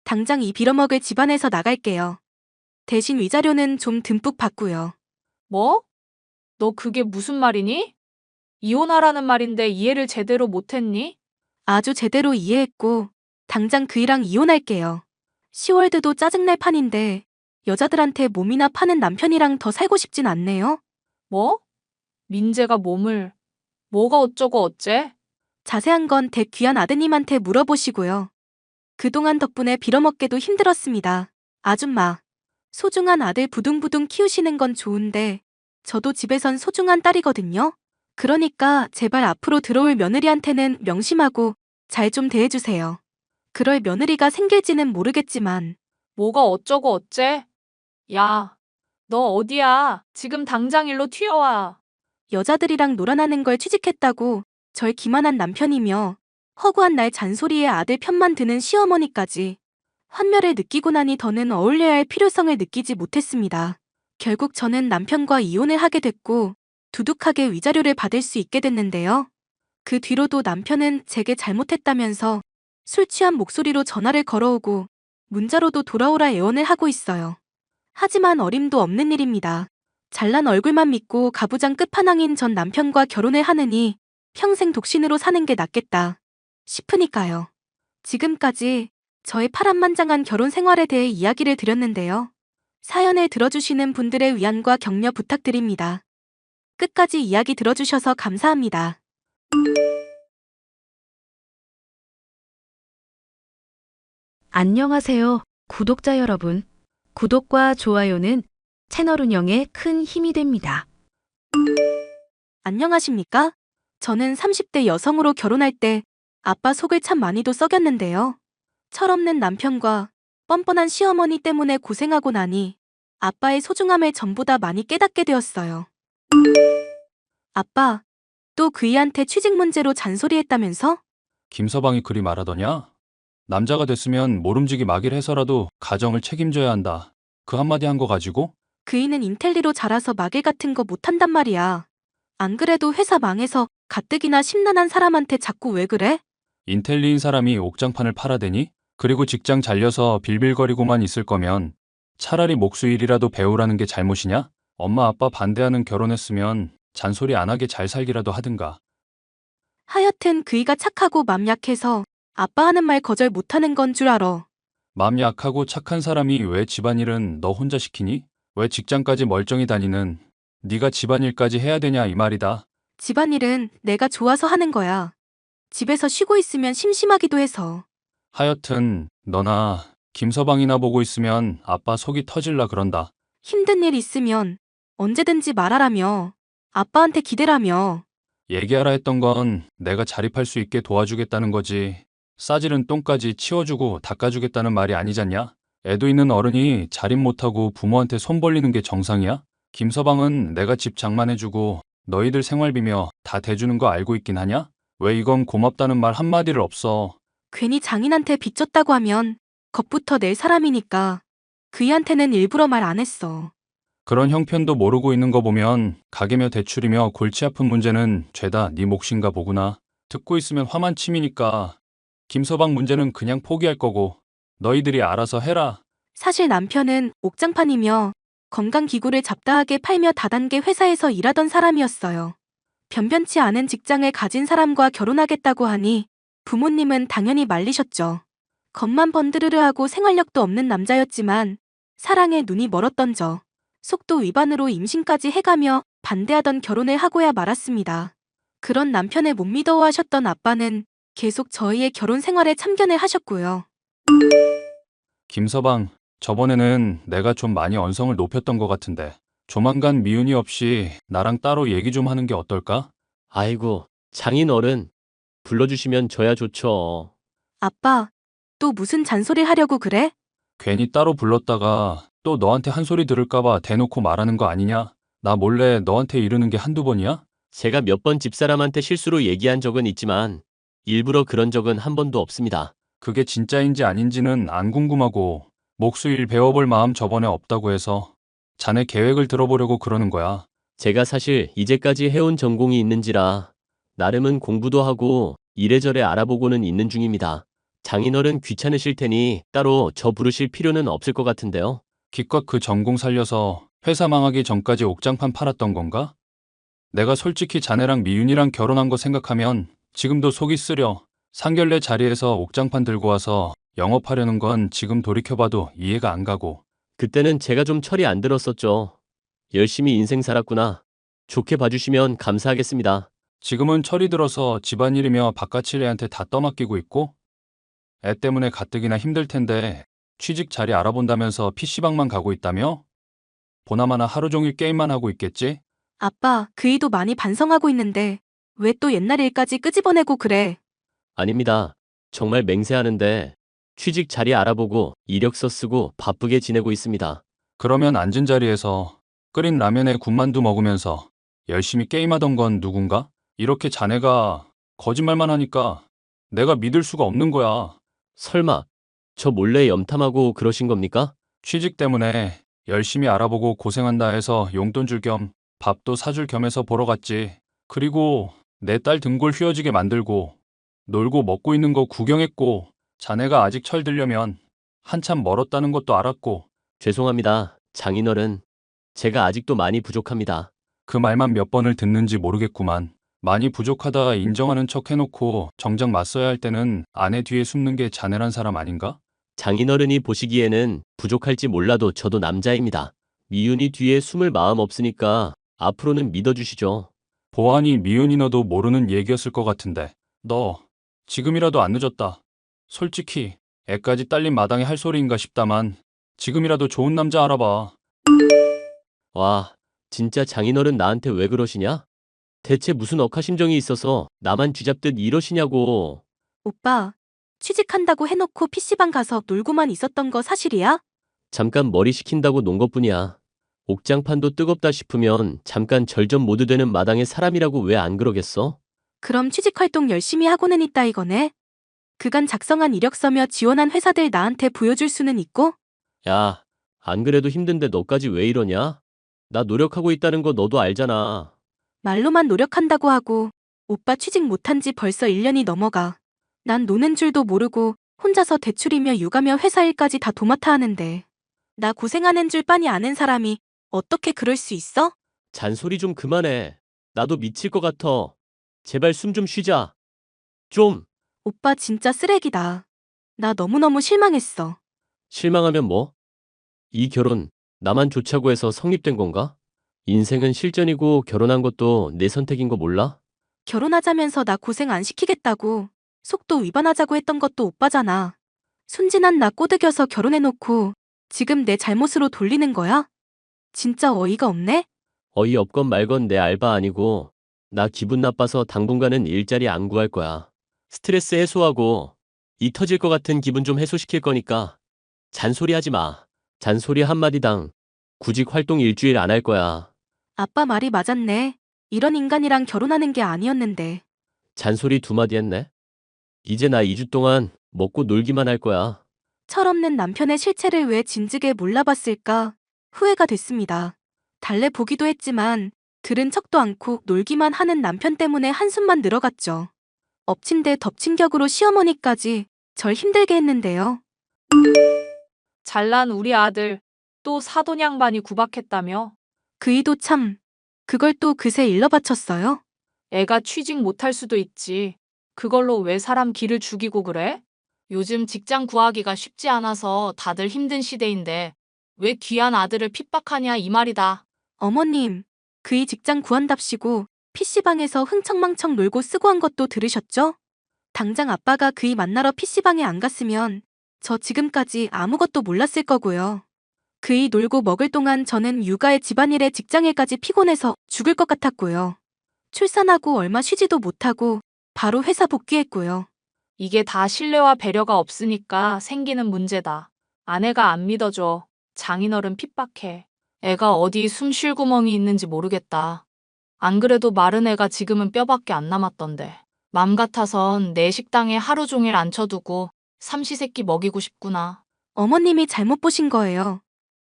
당장 이 빌어먹을 집안에서 나갈게요. 대신 위자료는 좀 듬뿍 받고요. 뭐? 너 그게 무슨 말이니? 이혼하라는 말인데 이해를 제대로 못했니? 아주 제대로 이해했고 당장 그이랑 이혼할게요. 시월드도 짜증날 판인데 여자들한테 몸이나 파는 남편이랑 더 살고 싶진 않네요. 뭐? 민재가 몸을. 뭐가 어쩌고 어째? 자세한 건 댁 귀한 아드님한테 물어보시고요. 그동안 덕분에 빌어먹게도 힘들었습니다. 아줌마, 소중한 아들 부둥부둥 키우시는 건 좋은데 저도 집에선 소중한 딸이거든요. 그러니까 제발 앞으로 들어올 며느리한테는 명심하고 잘 좀 대해주세요. 그럴 며느리가 생길지는 모르겠지만 뭐가 어쩌고 어째? 야, 너 어디야? 지금 당장 일로 튀어와. 여자들이랑 놀아나는 걸 취직했다고 절 기만한 남편이며 허구한 날 잔소리에 아들 편만 드는 시어머니까지 환멸을 느끼고 나니 더는 어울려야 할 필요성을 느끼지 못했습니다. 결국 저는 남편과 이혼을 하게 됐고 두둑하게 위자료를 받을 수 있게 됐는데요. 그 뒤로도 남편은 제게 잘못했다면서 술 취한 목소리로 전화를 걸어오고 문자로도 돌아오라 애원을 하고 있어요. 하지만 어림도 없는 일입니다. 잘난 얼굴만 믿고 가부장 끝판왕인 전 남편과 결혼을 하느니 평생 독신으로 사는 게 낫겠다 싶으니까요. 지금까지 저의 파란만장한 결혼 생활에 대해 이야기를 드렸는데요. 사연을 들어주시는 분들의 위안과 격려 부탁드립니다. 끝까지 이야기 들어주셔서 감사합니다. 안녕하세요, 구독자 여러분. 구독과 좋아요는 채널 운영에 큰 힘이 됩니다. 안녕하십니까? 저는 30대 여성으로 결혼할 때 아빠 속을 참 많이도 썩였는데요. 철없는 남편과 뻔뻔한 시어머니 때문에 고생하고 나니 아빠의 소중함을 전보다 많이 깨닫게 되었어요. 아빠, 또 그이한테 취직 문제로 잔소리했다면서? 김서방이 그리 말하더냐? 남자가 됐으면 모름지기 막일 해서라도 가정을 책임져야 한다. 그 한마디 한 거 가지고? 그이는 인텔리로 자라서 마길 같은 거 못한단 말이야. 안 그래도 회사 망해서 가뜩이나 심란한 사람한테 자꾸 왜 그래? 인텔리인 사람이 옥장판을 팔아대니? 그리고 직장 잘려서 빌빌거리고만 있을 거면 차라리 목수일이라도 배우라는 게 잘못이냐? 엄마 아빠 반대하는 결혼했으면 잔소리 안 하게 잘 살기라도 하든가. 하여튼 그이가 착하고 맘 약해서 아빠 하는 말 거절 못하는 건 줄 알아. 마음 약하고 착한 사람이 왜 집안일은 너 혼자 시키니? 왜 직장까지 멀쩡히 다니는 네가 집안일까지 해야 되냐 이 말이다. 집안일은 내가 좋아서 하는 거야. 집에서 쉬고 있으면 심심하기도 해서. 하여튼 너나 김서방이나 보고 있으면 아빠 속이 터질라 그런다. 힘든 일 있으면 언제든지 말하라며. 아빠한테 기대라며. 얘기하라 했던 건 내가 자립할 수 있게 도와주겠다는 거지. 싸지른 똥까지 치워주고 닦아주겠다는 말이 아니잖냐? 애도 있는 어른이 자립 못하고 부모한테 손 벌리는 게 정상이야? 김서방은 내가 집 장만해주고 너희들 생활비며 다 대주는 거 알고 있긴 하냐? 왜 이건 고맙다는 말 한마디를 없어. 괜히 장인한테 빚졌다고 하면 겁부터 낼 사람이니까 그이한테는 일부러 말 안 했어. 그런 형편도 모르고 있는 거 보면 가게며 대출이며 골치 아픈 문제는 죄다 네 몫인가 보구나. 듣고 있으면 화만 치미니까 김서방 문제는 그냥 포기할 거고 너희들이 알아서 해라. 사실 남편은 옥장판이며 건강기구를 잡다하게 팔며 다단계 회사에서 일하던 사람이었어요. 변변치 않은 직장을 가진 사람과 결혼하겠다고 하니 부모님은 당연히 말리셨죠. 겉만 번드르르하고 생활력도 없는 남자였지만 사랑에 눈이 멀었던 저. 속도 위반으로 임신까지 해가며 반대하던 결혼을 하고야 말았습니다. 그런 남편을 못 믿어하셨던 아빠는 계속 저희의 결혼 생활에 참견을 하셨고요. 김서방, 저번에는 내가 좀 많이 언성을 높였던 것 같은데 조만간 미운이 없이 나랑 따로 얘기 좀 하는 게 어떨까? 아이고, 장인 어른. 불러주시면 저야 좋죠. 아빠, 또 무슨 잔소리 하려고 그래? 괜히 따로 불렀다가 또 너한테 한 소리 들을까봐 대놓고 말하는 거 아니냐? 나 몰래 너한테 이러는 게 한두 번이야? 제가 몇 번 집사람한테 실수로 얘기한 적은 있지만 일부러 그런 적은 한 번도 없습니다. 그게 진짜인지 아닌지는 안 궁금하고 목수일 배워볼 마음 저번에 없다고 해서 자네 계획을 들어보려고 그러는 거야. 제가 사실 이제까지 해온 전공이 있는지라 나름은 공부도 하고 이래저래 알아보고는 있는 중입니다. 장인어른 귀찮으실 테니 따로 저 부르실 필요는 없을 것 같은데요. 기껏 그 전공 살려서 회사 망하기 전까지 옥장판 팔았던 건가? 내가 솔직히 자네랑 미윤이랑 결혼한 거 생각하면 지금도 속이 쓰려. 상견례 자리에서 옥장판 들고 와서 영업하려는 건 지금 돌이켜봐도 이해가 안 가고. 그때는 제가 좀 철이 안 들었었죠. 열심히 인생 살았구나. 좋게 봐주시면 감사하겠습니다. 지금은 철이 들어서 집안일이며 바깥일 애한테 다 떠맡기고 있고? 애 때문에 가뜩이나 힘들 텐데 취직 자리 알아본다면서 PC방만 가고 있다며? 보나마나 하루 종일 게임만 하고 있겠지? 아빠, 그이도 많이 반성하고 있는데 왜 또 옛날 일까지 끄집어내고 그래? 아닙니다. 정말 맹세하는데 취직 자리 알아보고 이력서 쓰고 바쁘게 지내고 있습니다. 그러면 앉은 자리에서 끓인 라면에 군만두 먹으면서 열심히 게임하던 건 누군가? 이렇게 자네가 거짓말만 하니까 내가 믿을 수가 없는 거야. 설마 저 몰래 염탐하고 그러신 겁니까? 취직 때문에 열심히 알아보고 고생한다 해서 용돈 줄 겸 밥도 사줄 겸해서 보러 갔지. 그리고 내 딸 등골 휘어지게 만들고 놀고 먹고 있는 거 구경했고 자네가 아직 철들려면 한참 멀었다는 것도 알았고 죄송합니다. 장인어른. 제가 아직도 많이 부족합니다. 그 말만 몇 번을 듣는지 모르겠구만. 많이 부족하다 인정하는 척 해놓고 정작 맞서야 할 때는 아내 뒤에 숨는 게 자네란 사람 아닌가? 장인어른이 보시기에는 부족할지 몰라도 저도 남자입니다. 미윤이 뒤에 숨을 마음 없으니까 앞으로는 믿어주시죠. 보아하니 미은이 너도 모르는 얘기였을 것 같은데 너 지금이라도 안 늦었다. 솔직히 애까지 딸린 마당에 할 소리인가 싶다만 지금이라도 좋은 남자 알아봐. 와, 진짜 장인어른 나한테 왜 그러시냐? 대체 무슨 억하심정이 있어서 나만 쥐잡듯 이러시냐고. 오빠, 취직한다고 해놓고 PC방 가서 놀고만 있었던 거 사실이야? 잠깐 머리 식힌다고 논 것뿐이야. 옥장판도 뜨겁다 싶으면 잠깐 절전 모드 되는 마당의 사람이라고 왜 안 그러겠어? 그럼 취직 활동 열심히 하고는 있다 이거네? 그간 작성한 이력서며 지원한 회사들 나한테 보여줄 수는 있고? 야, 안 그래도 힘든데 너까지 왜 이러냐? 나 노력하고 있다는 거 너도 알잖아. 말로만 노력한다고 하고 오빠 취직 못한 지 벌써 1년이 넘어가. 난 노는 줄도 모르고 혼자서 대출이며 육아며 회사 일까지 다 도맡아 하는데 나 고생하는 줄 빤히 아는 사람이 어떻게 그럴 수 있어? 잔소리 좀 그만해. 나도 미칠 것 같아. 제발 숨 좀 쉬자. 좀. 오빠 진짜 쓰레기다. 나 너무너무 실망했어. 실망하면 뭐? 이 결혼 나만 좋자고 해서 성립된 건가? 인생은 실전이고 결혼한 것도 내 선택인 거 몰라? 결혼하자면서 나 고생 안 시키겠다고 속도 위반하자고 했던 것도 오빠잖아. 순진한 나 꼬드겨서 결혼해놓고 지금 내 잘못으로 돌리는 거야? 진짜 어이가 없네? 어이없건 말건 내 알바 아니고 나 기분 나빠서 당분간은 일자리 안 구할 거야. 스트레스 해소하고 이 터질 것 같은 기분 좀 해소시킬 거니까 잔소리하지 마. 잔소리 한마디당 구직 활동 일주일 안 할 거야. 아빠 말이 맞았네. 이런 인간이랑 결혼하는 게 아니었는데. 잔소리 두 마디 했네. 이제 나 2주 동안 먹고 놀기만 할 거야. 철없는 남편의 실체를 왜 진즉에 몰라봤을까 후회가 됐습니다. 달래 보기도 했지만 들은 척도 않고 놀기만 하는 남편 때문에 한숨만 늘어갔죠. 엎친 데 덮친 격으로 시어머니까지 절 힘들게 했는데요. 잘난 우리 아들 또 사돈 양반이 구박했다며? 그이도 참 그걸 또 그새 일러 바쳤어요. 애가 취직 못할 수도 있지. 그걸로 왜 사람 기를 죽이고 그래? 요즘 직장 구하기가 쉽지 않아서 다들 힘든 시대인데 왜 귀한 아들을 핍박하냐 이 말이다. 어머님, 그이 직장 구한답시고 PC방에서 흥청망청 놀고 쓰고 한 것도 들으셨죠? 당장 아빠가 그이 만나러 PC방에 안 갔으면 저 지금까지 아무것도 몰랐을 거고요. 그이 놀고 먹을 동안 저는 육아에 집안일에 직장일까지 피곤해서 죽을 것 같았고요. 출산하고 얼마 쉬지도 못하고 바로 회사 복귀했고요. 이게 다 신뢰와 배려가 없으니까 생기는 문제다. 아내가 안 믿어줘. 장인어른 핍박해. 애가 어디 숨 쉴 구멍이 있는지 모르겠다. 안 그래도 마른 애가 지금은 뼈밖에 안 남았던데. 맘 같아선 내 식당에 하루 종일 앉혀두고 삼시세끼 먹이고 싶구나. 어머님이 잘못 보신 거예요.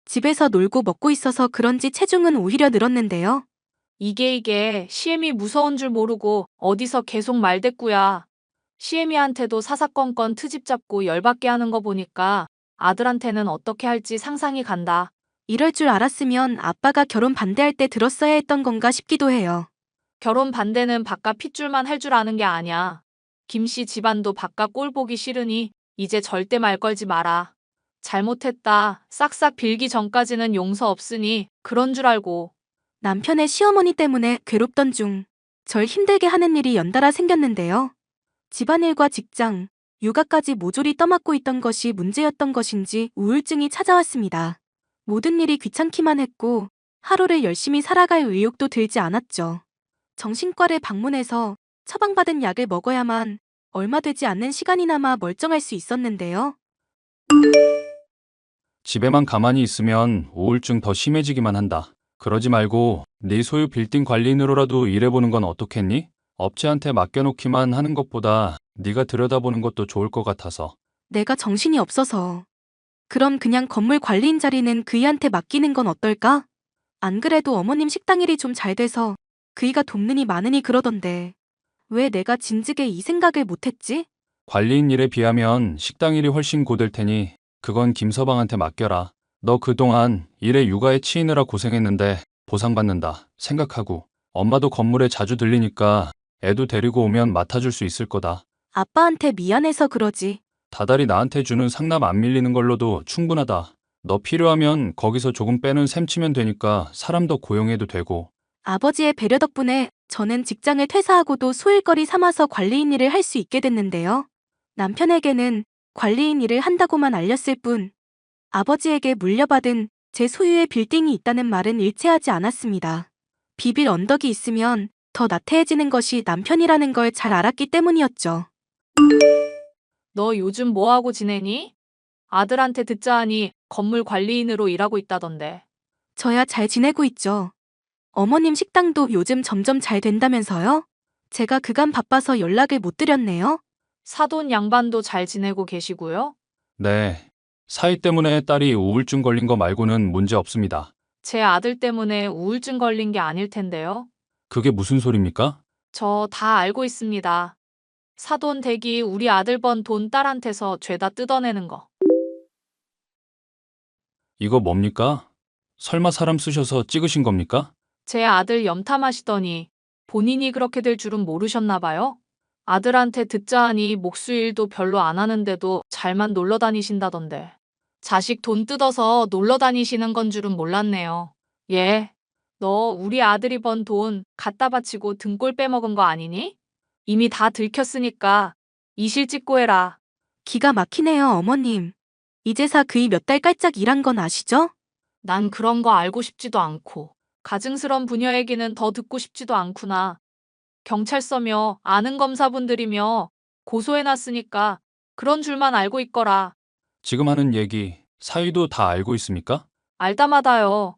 집에서 놀고 먹고 있어서 그런지 체중은 오히려 늘었는데요. 이게 시애미 무서운 줄 모르고 어디서 계속 말대꾸야. 시애미한테도 사사건건 트집 잡고 열받게 하는 거 보니까 아들한테는 어떻게 할지 상상이 간다. 이럴 줄 알았으면 아빠가 결혼 반대할 때 들었어야 했던 건가 싶기도 해요. 결혼 반대는 바깥 핏줄만 할 줄 아는 게 아냐. 김씨 집안도 바깥 꼴 보기 싫으니 이제 절대 말 걸지 마라. 잘못했다. 싹싹 빌기 전까지는 용서 없으니 그런 줄 알고. 남편의 시어머니 때문에 괴롭던 중 절 힘들게 하는 일이 연달아 생겼는데요. 집안일과 직장, 육아까지 모조리 떠맡고 있던 것이 문제였던 것인지 우울증이 찾아왔습니다. 모든 일이 귀찮기만 했고 하루를 열심히 살아갈 의욕도 들지 않았죠. 정신과를 방문해서 처방받은 약을 먹어야만 얼마 되지 않는 시간이나마 멀쩡할 수 있었는데요. 집에만 가만히 있으면 우울증 더 심해지기만 한다. 그러지 말고 네 소유 빌딩 관리인으로라도 일해보는 건 어떻겠니? 업체한테 맡겨놓기만 하는 것보다 네가 들여다보는 것도 좋을 것 같아서. 내가 정신이 없어서. 그럼 그냥 건물 관리인 자리는 그이한테 맡기는 건 어떨까? 안 그래도 어머님 식당 일이 좀 잘 돼서 그이가 돕느니 많으니 그러던데 왜 내가 진즉에 이 생각을 못했지? 관리인 일에 비하면 식당 일이 훨씬 고될 테니 그건 김서방한테 맡겨라. 너 그동안 일에 육아에 치이느라 고생했는데 보상받는다 생각하고 엄마도 건물에 자주 들리니까 애도 데리고 오면 맡아줄 수 있을 거다. 아빠한테 미안해서 그러지. 다달이 나한테 주는 상납 안 밀리는 걸로도 충분하다. 너 필요하면 거기서 조금 빼는 셈 치면 되니까 사람 더 고용해도 되고. 아버지의 배려 덕분에 저는 직장을 퇴사하고도 소일거리 삼아서 관리인 일을 할 수 있게 됐는데요. 남편에게는 관리인 일을 한다고만 알렸을 뿐 아버지에게 물려받은 제 소유의 빌딩이 있다는 말은 일체하지 않았습니다. 비빌 언덕이 있으면 더 나태해지는 것이 남편이라는 걸 잘 알았기 때문이었죠. 너 요즘 뭐하고 지내니? 아들한테 듣자 하니 건물 관리인으로 일하고 있다던데. 저야 잘 지내고 있죠. 어머님 식당도 요즘 점점 잘 된다면서요? 제가 그간 바빠서 연락을 못 드렸네요. 사돈 양반도 잘 지내고 계시고요. 네. 사위 때문에 딸이 우울증 걸린 거 말고는 문제 없습니다. 제 아들 때문에 우울증 걸린 게 아닐 텐데요. 그게 무슨 소리입니까? 저 다 알고 있습니다. 사돈 댁이 우리 아들 번 돈 딸한테서 죄다 뜯어내는 거. 이거 뭡니까? 설마 사람 쓰셔서 찍으신 겁니까? 제 아들 염탐하시더니 본인이 그렇게 될 줄은 모르셨나 봐요. 아들한테 듣자 하니 목수일도 별로 안 하는데도 잘만 놀러 다니신다던데. 자식 돈 뜯어서 놀러 다니시는 건 줄은 몰랐네요. 예. 너 우리 아들이 번 돈 갖다 바치고 등골 빼먹은 거 아니니? 이미 다 들켰으니까 이실 찍고 해라. 기가 막히네요, 어머님. 이제사 그이 몇 달 깔짝 일한 건 아시죠? 난 그런 거 알고 싶지도 않고 가증스런 부녀 얘기는 더 듣고 싶지도 않구나. 경찰서며 아는 검사분들이며 고소해놨으니까 그런 줄만 알고 있거라. 지금 하는 얘기 사위도 다 알고 있습니까? 알다마다요.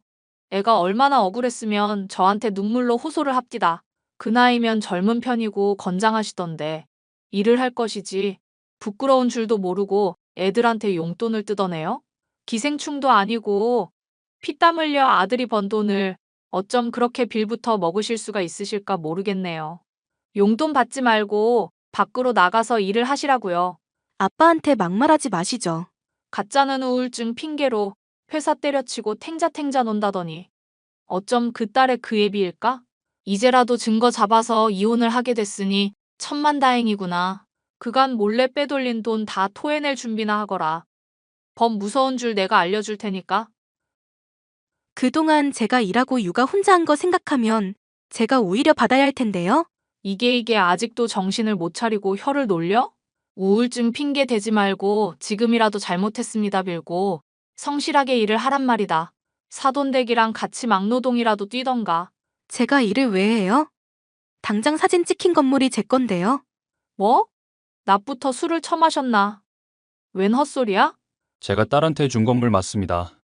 애가 얼마나 억울했으면 저한테 눈물로 호소를 합디다. 그 나이면 젊은 편이고 건장하시던데 일을 할 것이지 부끄러운 줄도 모르고 애들한테 용돈을 뜯어내요? 기생충도 아니고 피땀 흘려 아들이 번 돈을 어쩜 그렇게 빌부터 먹으실 수가 있으실까 모르겠네요. 용돈 받지 말고 밖으로 나가서 일을 하시라고요. 아빠한테 막말하지 마시죠. 가짜는 우울증 핑계로 회사 때려치고 탱자탱자 논다더니 어쩜 그 딸의 그 애비일까? 이제라도 증거 잡아서 이혼을 하게 됐으니 천만다행이구나. 그간 몰래 빼돌린 돈 다 토해낼 준비나 하거라. 범 무서운 줄 내가 알려줄 테니까. 그동안 제가 일하고 육아 혼자 한 거 생각하면 제가 오히려 받아야 할 텐데요. 이게 아직도 정신을 못 차리고 혀를 놀려? 우울증 핑계 대지 말고 지금이라도 잘못했습니다 빌고 성실하게 일을 하란 말이다. 사돈댁이랑 같이 막노동이라도 뛰던가. 제가 일을 왜 해요? 당장 사진 찍힌 건물이 제 건데요. 뭐? 낮부터 술을 처마셨나? 웬 헛소리야? 제가 딸한테 준 건물 맞습니다.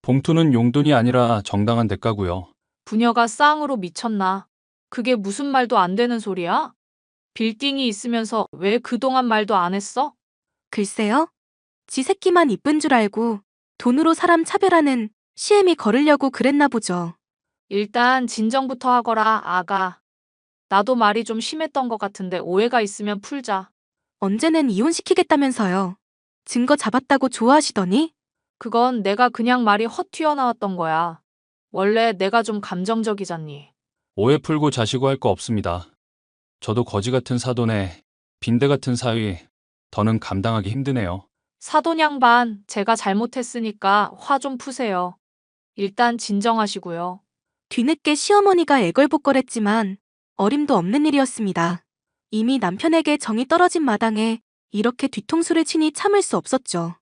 봉투는 용돈이 아니라 정당한 대가고요. 부녀가 쌍으로 미쳤나? 그게 무슨 말도 안 되는 소리야? 빌딩이 있으면서 왜 그동안 말도 안 했어? 글쎄요. 지 새끼만 이쁜 줄 알고 돈으로 사람 차별하는 시애미 걸으려고 그랬나 보죠. 일단 진정부터 하거라, 아가. 나도 말이 좀 심했던 것 같은데 오해가 있으면 풀자. 언제는 이혼시키겠다면서요. 증거 잡았다고 좋아하시더니 그건 내가 그냥 말이 헛 튀어나왔던 거야. 원래 내가 좀 감정적이잖니. 오해 풀고 자시고 할 거 없습니다. 저도 거지 같은 사돈에 빈대 같은 사위, 더는 감당하기 힘드네요. 사돈 양반, 제가 잘못했으니까 화 좀 푸세요. 일단 진정하시고요. 뒤늦게 시어머니가 애걸복걸했지만 어림도 없는 일이었습니다. 이미 남편에게 정이 떨어진 마당에 이렇게 뒤통수를 치니 참을 수 없었죠.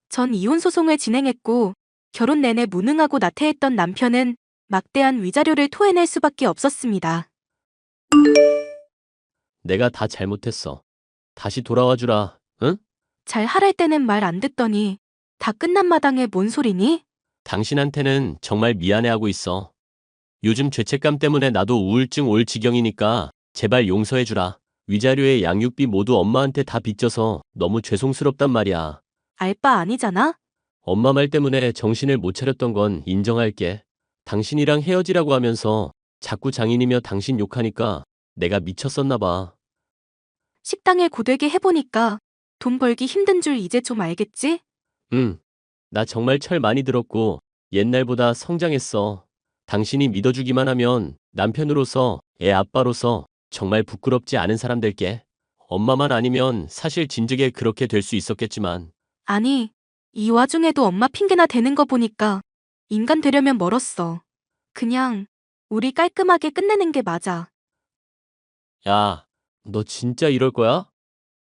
전 이혼 소송을 진행했고 결혼 내내 무능하고 나태했던 남편은 막대한 위자료를 토해낼 수밖에 없었습니다. 내가 다 잘못했어. 다시 돌아와 주라. 응? 잘 하랄 때는 말 안 듣더니 다 끝난 마당에 뭔 소리니? 당신한테는 정말 미안해하고 있어. 요즘 죄책감 때문에 나도 우울증 올 지경이니까 제발 용서해 주라. 위자료에 양육비 모두 엄마한테 다 빚져서 너무 죄송스럽단 말이야. 알 바 아니잖아? 엄마 말 때문에 정신을 못 차렸던 건 인정할게. 당신이랑 헤어지라고 하면서 자꾸 장인이며 당신 욕하니까 내가 미쳤었나 봐. 식당에 고되게 해보니까 돈 벌기 힘든 줄 이제 좀 알겠지? 응. 나 정말 철 많이 들었고 옛날보다 성장했어. 당신이 믿어주기만 하면 남편으로서 애 아빠로서 정말 부끄럽지 않은 사람 될게. 엄마만 아니면 사실 진즉에 그렇게 될 수 있었겠지만 아니, 이 와중에도 엄마 핑계나 대는 거 보니까 인간 되려면 멀었어. 그냥 우리 깔끔하게 끝내는 게 맞아. 야, 너 진짜 이럴 거야?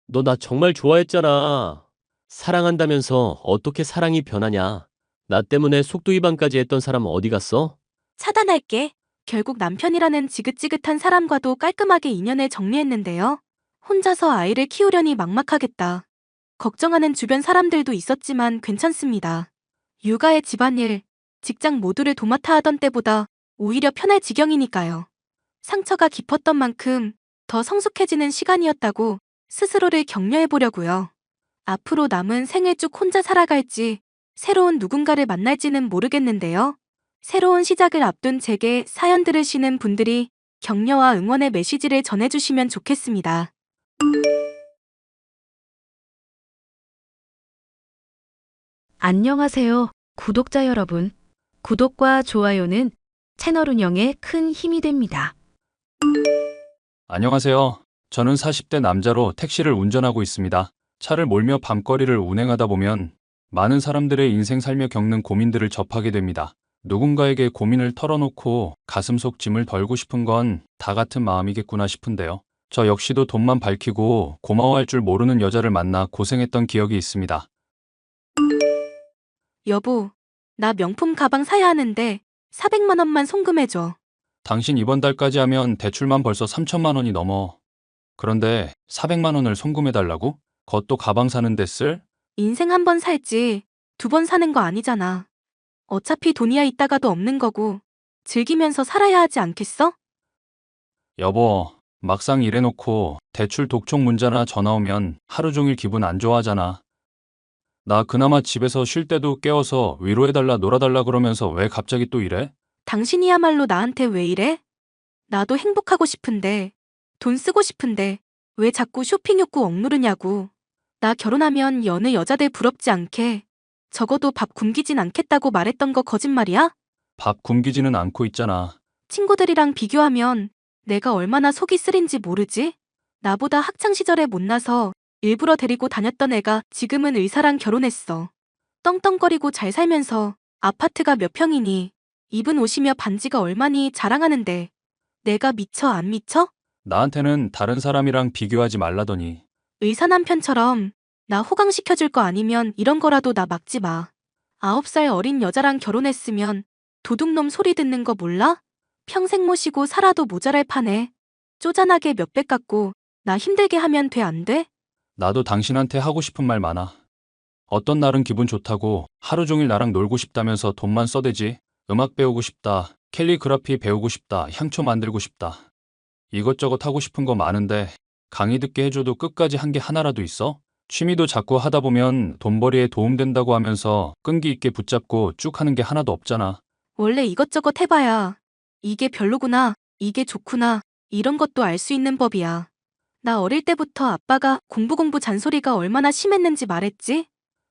너 나 정말 좋아했잖아. 사랑한다면서 어떻게 사랑이 변하냐? 나 때문에 속도 위반까지 했던 사람 어디 갔어? 차단할게. 결국 남편이라는 지긋지긋한 사람과도 깔끔하게 인연을 정리했는데요. 혼자서 아이를 키우려니 막막하겠다. 걱정하는 주변 사람들도 있었지만 괜찮습니다. 육아에 집안일, 직장 모두를 도맡아 하던 때보다 오히려 편할 지경이니까요. 상처가 깊었던 만큼 더 성숙해지는 시간이었다고 스스로를 격려해 보려고요. 앞으로 남은 생을 쭉 혼자 살아갈지 새로운 누군가를 만날지는 모르겠는데요. 새로운 시작을 앞둔 제게 사연 들으시는 분들이 격려와 응원의 메시지를 전해주시면 좋겠습니다. 안녕하세요, 구독자 여러분. 구독과 좋아요는 채널 운영에 큰 힘이 됩니다. 안녕하세요. 저는 40대 남자로 택시를 운전하고 있습니다. 차를 몰며 밤거리를 운행하다 보면 많은 사람들의 인생 살며 겪는 고민들을 접하게 됩니다. 누군가에게 고민을 털어놓고 가슴속 짐을 덜고 싶은 건 다 같은 마음이겠구나 싶은데요. 저 역시도 돈만 밝히고 고마워할 줄 모르는 여자를 만나 고생했던 기억이 있습니다. 여보, 나 명품 가방 사야 하는데 400만 원만 송금해줘. 당신 이번 달까지 하면 대출만 벌써 3천만 원이 넘어. 그런데 400만 원을 송금해달라고? 그것도 가방 사는 데 쓸? 인생 한 번 살지 두 번 사는 거 아니잖아. 어차피 돈이야 있다가도 없는 거고 즐기면서 살아야 하지 않겠어? 여보, 막상 일해놓고 대출 독촉 문자나 전화 오면 하루 종일 기분 안 좋아하잖아. 나 그나마 집에서 쉴 때도 깨워서 위로해달라 놀아달라 그러면서 왜 갑자기 또 이래? 당신이야말로 나한테 왜 이래? 나도 행복하고 싶은데, 돈 쓰고 싶은데, 왜 자꾸 쇼핑 욕구 억누르냐고. 나 결혼하면 여느 여자들 부럽지 않게, 적어도 밥 굶기진 않겠다고 말했던 거 거짓말이야? 밥 굶기지는 않고 있잖아. 친구들이랑 비교하면 내가 얼마나 속이 쓰린지 모르지? 나보다 학창시절에 못나서 일부러 데리고 다녔던 애가 지금은 의사랑 결혼했어. 떵떵거리고 잘 살면서 아파트가 몇 평이니, 입은 옷이며 반지가 얼마니 자랑하는데 내가 미쳐 안 미쳐? 나한테는 다른 사람이랑 비교하지 말라더니. 의사 남편처럼 나 호강시켜줄 거 아니면 이런 거라도 나 막지 마. 9살 어린 여자랑 결혼했으면 도둑놈 소리 듣는 거 몰라? 평생 모시고 살아도 모자랄 판에 쪼잔하게 몇백 갖고 나 힘들게 하면 돼 안 돼? 나도 당신한테 하고 싶은 말 많아. 어떤 날은 기분 좋다고 하루 종일 나랑 놀고 싶다면서 돈만 써대지. 음악 배우고 싶다, 캘리그라피 배우고 싶다, 향초 만들고 싶다. 이것저것 하고 싶은 거 많은데 강의 듣게 해줘도 끝까지 한 게 하나라도 있어? 취미도 자꾸 하다 보면 돈벌이에 도움된다고 하면서 끈기 있게 붙잡고 쭉 하는 게 하나도 없잖아. 원래 이것저것 해봐야 이게 별로구나, 이게 좋구나 이런 것도 알 수 있는 법이야. 나 어릴 때부터 아빠가 공부 잔소리가 얼마나 심했는지 말했지?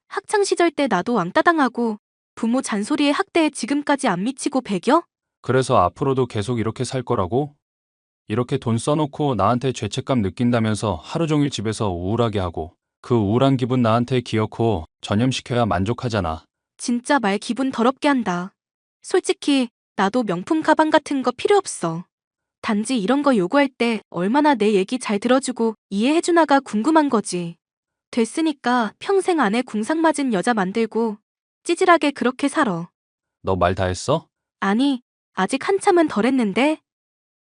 학창시절 때 나도 왕따 당하고 부모 잔소리에 학대에 지금까지 안 미치고 배겨? 그래서 앞으로도 계속 이렇게 살 거라고? 이렇게 돈 써놓고 나한테 죄책감 느낀다면서 하루 종일 집에서 우울하게 하고 그 우울한 기분 나한테 기어코 전염시켜야 만족하잖아. 진짜 말 기분 더럽게 한다. 솔직히 나도 명품 가방 같은 거 필요 없어. 단지 이런 거 요구할 때 얼마나 내 얘기 잘 들어주고 이해해주나가 궁금한 거지. 됐으니까 평생 안에 궁상 맞은 여자 만들고 찌질하게 그렇게 살아. 너 말 다 했어? 아니, 아직 한참은 덜 했는데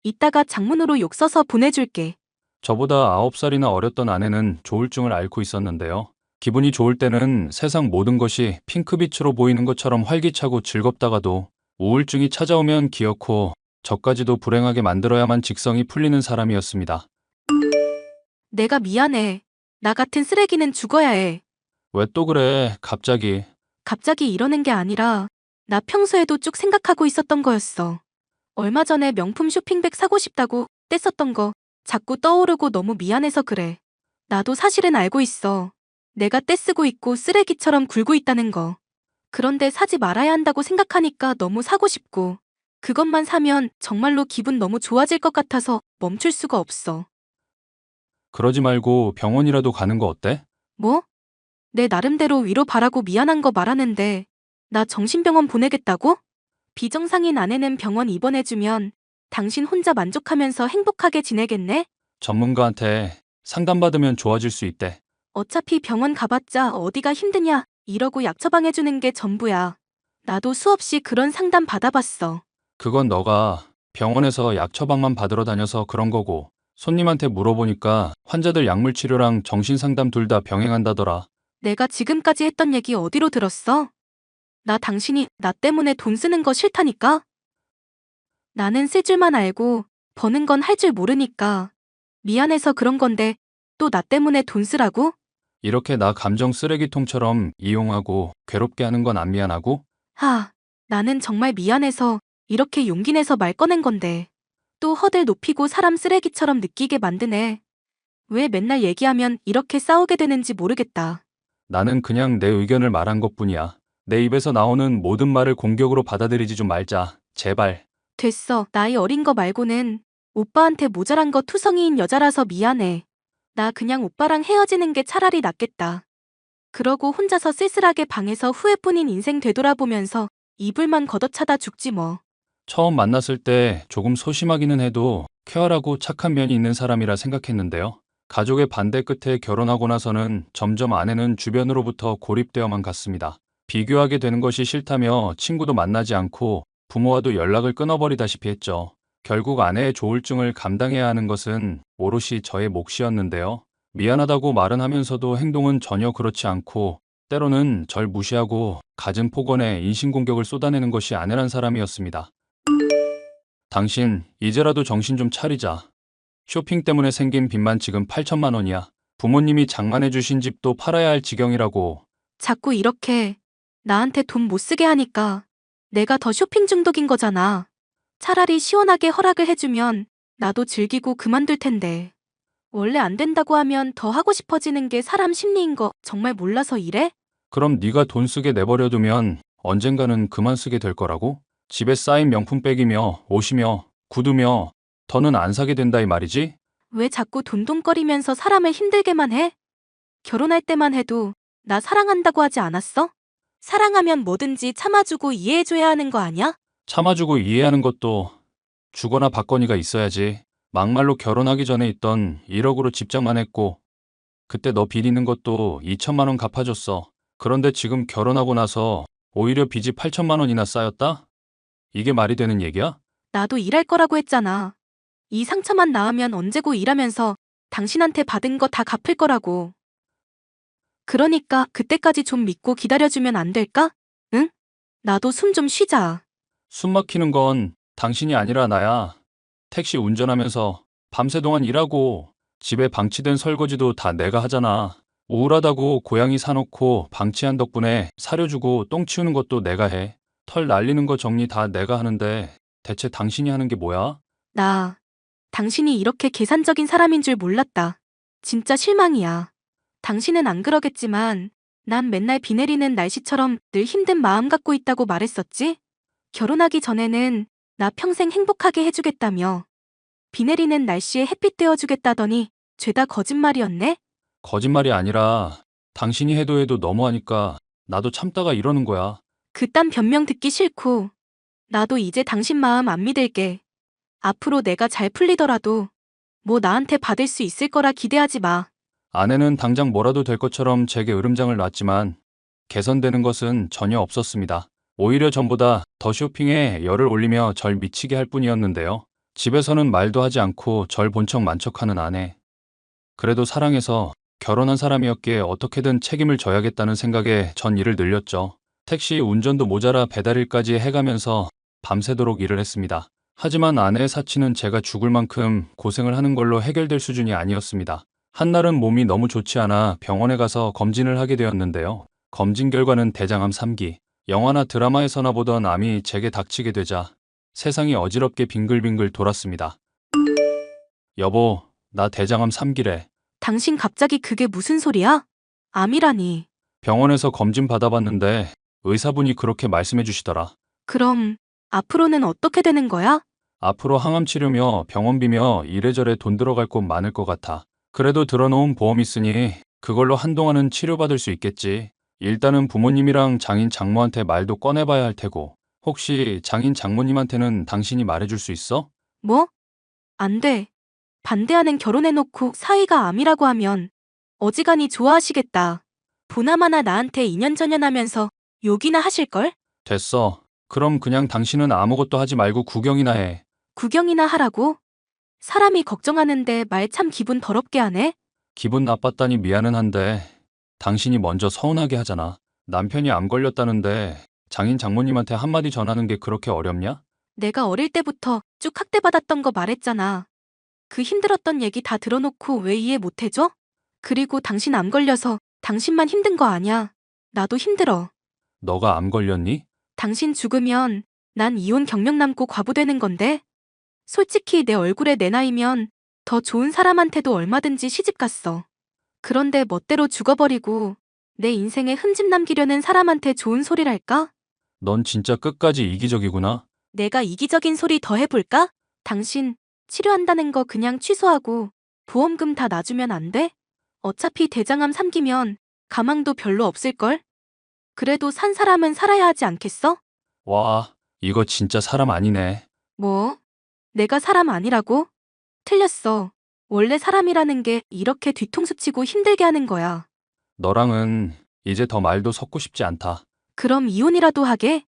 이따가 장문으로 욕 써서 보내줄게. 저보다 9살이나 어렸던 아내는 조울증을 앓고 있었는데요. 기분이 좋을 때는 세상 모든 것이 핑크빛으로 보이는 것처럼 활기차고 즐겁다가도 우울증이 찾아오면 기어코 저까지도 불행하게 만들어야만 직성이 풀리는 사람이었습니다. 내가 미안해. 나 같은 쓰레기는 죽어야 해. 왜 또 그래, 갑자기. 갑자기 이러는 게 아니라 나 평소에도 쭉 생각하고 있었던 거였어. 얼마 전에 명품 쇼핑백 사고 싶다고 뗐었던 거 자꾸 떠오르고 너무 미안해서 그래. 나도 사실은 알고 있어. 내가 떼쓰고 있고 쓰레기처럼 굴고 있다는 거. 그런데 사지 말아야 한다고 생각하니까 너무 사고 싶고 그것만 사면 정말로 기분 너무 좋아질 것 같아서 멈출 수가 없어. 그러지 말고 병원이라도 가는 거 어때? 뭐? 내 나름대로 위로 바라고 미안한 거 말하는데 나 정신병원 보내겠다고? 비정상인 아내는 병원 입원해주면 당신 혼자 만족하면서 행복하게 지내겠네? 전문가한테 상담받으면 좋아질 수 있대. 어차피 병원 가봤자 어디가 힘드냐 이러고 약 처방해주는 게 전부야. 나도 수없이 그런 상담 받아봤어. 그건 너가 병원에서 약 처방만 받으러 다녀서 그런 거고, 손님한테 물어보니까 환자들 약물 치료랑 정신상담 둘 다 병행한다더라. 내가 지금까지 했던 얘기 어디로 들었어? 나 당신이 나 때문에 돈 쓰는 거 싫다니까? 나는 쓸 줄만 알고 버는 건 할 줄 모르니까 미안해서 그런 건데 또 나 때문에 돈 쓰라고? 이렇게 나 감정 쓰레기통처럼 이용하고 괴롭게 하는 건 안 미안하고? 나는 정말 미안해서 이렇게 용기 내서 말 꺼낸 건데 또 허들 높이고 사람 쓰레기처럼 느끼게 만드네. 왜 맨날 얘기하면 이렇게 싸우게 되는지 모르겠다. 나는 그냥 내 의견을 말한 것뿐이야. 내 입에서 나오는 모든 말을 공격으로 받아들이지 좀 말자. 제발. 됐어. 나이 어린 거 말고는 오빠한테 모자란 거 투성이인 여자라서 미안해. 나 그냥 오빠랑 헤어지는 게 차라리 낫겠다. 그러고 혼자서 쓸쓸하게 방에서 후회뿐인 인생 되돌아보면서 이불만 걷어차다 죽지 뭐. 처음 만났을 때 조금 소심하기는 해도 쾌활하고 착한 면이 있는 사람이라 생각했는데요. 가족의 반대 끝에 결혼하고 나서는 점점 아내는 주변으로부터 고립되어만 갔습니다. 비교하게 되는 것이 싫다며 친구도 만나지 않고 부모와도 연락을 끊어버리다시피 했죠. 결국 아내의 조울증을 감당해야 하는 것은 오롯이 저의 몫이었는데요. 미안하다고 말은 하면서도 행동은 전혀 그렇지 않고 때로는 절 무시하고 갖은 폭언에 인신공격을 쏟아내는 것이 아내란 사람이었습니다. 당신, 이제라도 정신 좀 차리자. 쇼핑 때문에 생긴 빚만 지금 8천만 원이야. 부모님이 장만해 주신 집도 팔아야 할 지경이라고. 자꾸 이렇게 나한테 돈 못 쓰게 하니까 내가 더 쇼핑 중독인 거잖아. 차라리 시원하게 허락을 해주면 나도 즐기고 그만둘 텐데. 원래 안 된다고 하면 더 하고 싶어지는 게 사람 심리인 거 정말 몰라서 이래? 그럼 네가 돈 쓰게 내버려 두면 언젠가는 그만 쓰게 될 거라고? 집에 쌓인 명품백이며 옷이며 구두며 더는 안 사게 된다 이 말이지? 왜 자꾸 돈돈거리면서 사람을 힘들게만 해? 결혼할 때만 해도 나 사랑한다고 하지 않았어? 사랑하면 뭐든지 참아주고 이해해줘야 하는 거 아니야? 참아주고 이해하는 것도 주거나 받거니가 있어야지. 막말로 결혼하기 전에 있던 1억으로 집장만 했고 그때 너 빚 있는 것도 2천만 원 갚아줬어. 그런데 지금 결혼하고 나서 오히려 빚이 8천만 원이나 쌓였다? 이게 말이 되는 얘기야? 나도 일할 거라고 했잖아. 이 상처만 나으면 언제고 일하면서 당신한테 받은 거 다 갚을 거라고. 그러니까 그때까지 좀 믿고 기다려주면 안 될까? 응? 나도 숨 좀 쉬자. 숨 막히는 건 당신이 아니라 나야. 택시 운전하면서 밤새 동안 일하고 집에 방치된 설거지도 다 내가 하잖아. 우울하다고 고양이 사놓고 방치한 덕분에 사료주고 똥 치우는 것도 내가 해. 털 날리는 거 정리 다 내가 하는데 대체 당신이 하는 게 뭐야? 나 당신이 이렇게 계산적인 사람인 줄 몰랐다. 진짜 실망이야. 당신은 안 그러겠지만 난 맨날 비 내리는 날씨처럼 늘 힘든 마음 갖고 있다고 말했었지? 결혼하기 전에는 나 평생 행복하게 해주겠다며 비 내리는 날씨에 햇빛 떼어주겠다더니 죄다 거짓말이었네? 거짓말이 아니라 당신이 해도 너무하니까 나도 참다가 이러는 거야. 그딴 변명 듣기 싫고 나도 이제 당신 마음 안 믿을게. 앞으로 내가 잘 풀리더라도 뭐 나한테 받을 수 있을 거라 기대하지 마. 아내는 당장 뭐라도 될 것처럼 제게 으름장을 놨지만 개선되는 것은 전혀 없었습니다. 오히려 전보다 더 쇼핑에 열을 올리며 절 미치게 할 뿐이었는데요. 집에서는 말도 하지 않고 절 본 척 만척하는 아내. 그래도 사랑해서 결혼한 사람이었기에 어떻게든 책임을 져야겠다는 생각에 전 일을 늘렸죠. 택시 운전도 모자라 배달일까지 해가면서 밤새도록 일을 했습니다. 하지만 아내의 사치는 제가 죽을 만큼 고생을 하는 걸로 해결될 수준이 아니었습니다. 한날은 몸이 너무 좋지 않아 병원에 가서 검진을 하게 되었는데요. 검진 결과는 대장암 3기. 영화나 드라마에서나 보던 암이 제게 닥치게 되자 세상이 어지럽게 빙글빙글 돌았습니다. 여보, 나 대장암 3기래. 당신 갑자기 그게 무슨 소리야? 암이라니. 병원에서 검진 받아봤는데 의사분이 그렇게 말씀해 주시더라. 그럼 앞으로는 어떻게 되는 거야? 앞으로 항암 치료며 병원비며 이래저래 돈 들어갈 곳 많을 것 같아. 그래도 들어놓은 보험 있으니 그걸로 한동안은 치료받을 수 있겠지. 일단은 부모님이랑 장인 장모한테 말도 꺼내봐야 할 테고. 혹시 장인 장모님한테는 당신이 말해줄 수 있어? 뭐? 안 돼. 반대하는 결혼해놓고 사이가 암이라고 하면 어지간히 좋아하시겠다. 보나마나 나한테 인연전연하면서 욕이나 하실걸? 됐어. 그럼 그냥 당신은 아무것도 하지 말고 구경이나 해. 구경이나 하라고? 사람이 걱정하는데 말 참 기분 더럽게 하네? 기분 나빴다니 미안은 한데 당신이 먼저 서운하게 하잖아. 남편이 암 걸렸다는데 장인 장모님한테 한마디 전하는 게 그렇게 어렵냐? 내가 어릴 때부터 쭉 학대받았던 거 말했잖아. 그 힘들었던 얘기 다 들어놓고 왜 이해 못 해줘? 그리고 당신 암 걸려서 당신만 힘든 거 아냐. 나도 힘들어. 너가 암 걸렸니? 당신 죽으면 난 이혼 경력 남고 과부 되는 건데? 솔직히 내 얼굴에 내 나이면 더 좋은 사람한테도 얼마든지 시집 갔어. 그런데 멋대로 죽어버리고 내 인생에 흠집 남기려는 사람한테 좋은 소리랄까? 넌 진짜 끝까지 이기적이구나. 내가 이기적인 소리 더 해볼까? 당신 치료한다는 거 그냥 취소하고 보험금 다 놔주면 안 돼? 어차피 대장암 3기면 가망도 별로 없을걸? 그래도 산 사람은 살아야 하지 않겠어? 와, 이거 진짜 사람 아니네. 뭐? 내가 사람 아니라고? 틀렸어. 원래 사람이라는 게 이렇게 뒤통수 치고 힘들게 하는 거야. 너랑은 이제 더 말도 섞고 싶지 않다. 그럼 이혼이라도 하게?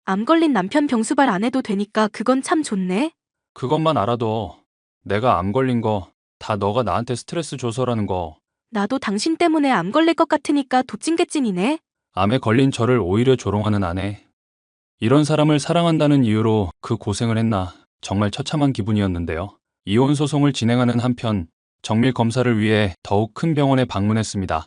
암 걸린 남편 병수발 안 해도 되니까 그건 참 좋네. 그것만 알아도 내가 암 걸린 거 다 너가 나한테 스트레스 줘서라는 거. 나도 당신 때문에 암 걸릴 것 같으니까 도찐개찐이네. 암에 걸린 저를 오히려 조롱하는 아내. 이런 사람을 사랑한다는 이유로 그 고생을 했나 정말 처참한 기분이었는데요. 이혼 소송을 진행하는 한편 정밀 검사를 위해 더욱 큰 병원에 방문했습니다.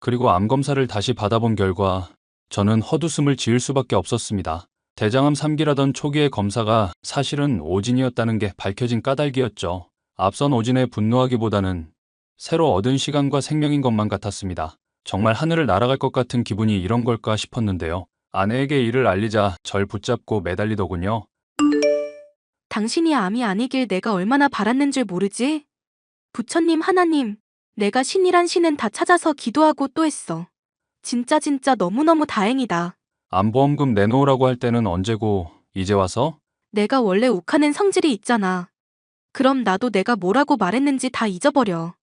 그리고 암 검사를 다시 받아본 결과 저는 헛웃음을 지을 수밖에 없었습니다. 대장암 3기라던 초기의 검사가 사실은 오진이었다는 게 밝혀진 까닭이었죠. 앞선 오진에 분노하기보다는 새로 얻은 시간과 생명인 것만 같았습니다. 정말 하늘을 날아갈 것 같은 기분이 이런 걸까 싶었는데요. 아내에게 이를 알리자 절 붙잡고 매달리더군요. 당신이 암이 아니길 내가 얼마나 바랐는 줄 모르지? 부처님, 하나님, 내가 신이란 신은 다 찾아서 기도하고 또 했어. 진짜 너무너무 다행이다. 암보험금 내놓으라고 할 때는 언제고 이제 와서? 내가 원래 욱하는 성질이 있잖아. 그럼 나도 내가 뭐라고 말했는지 다 잊어버려.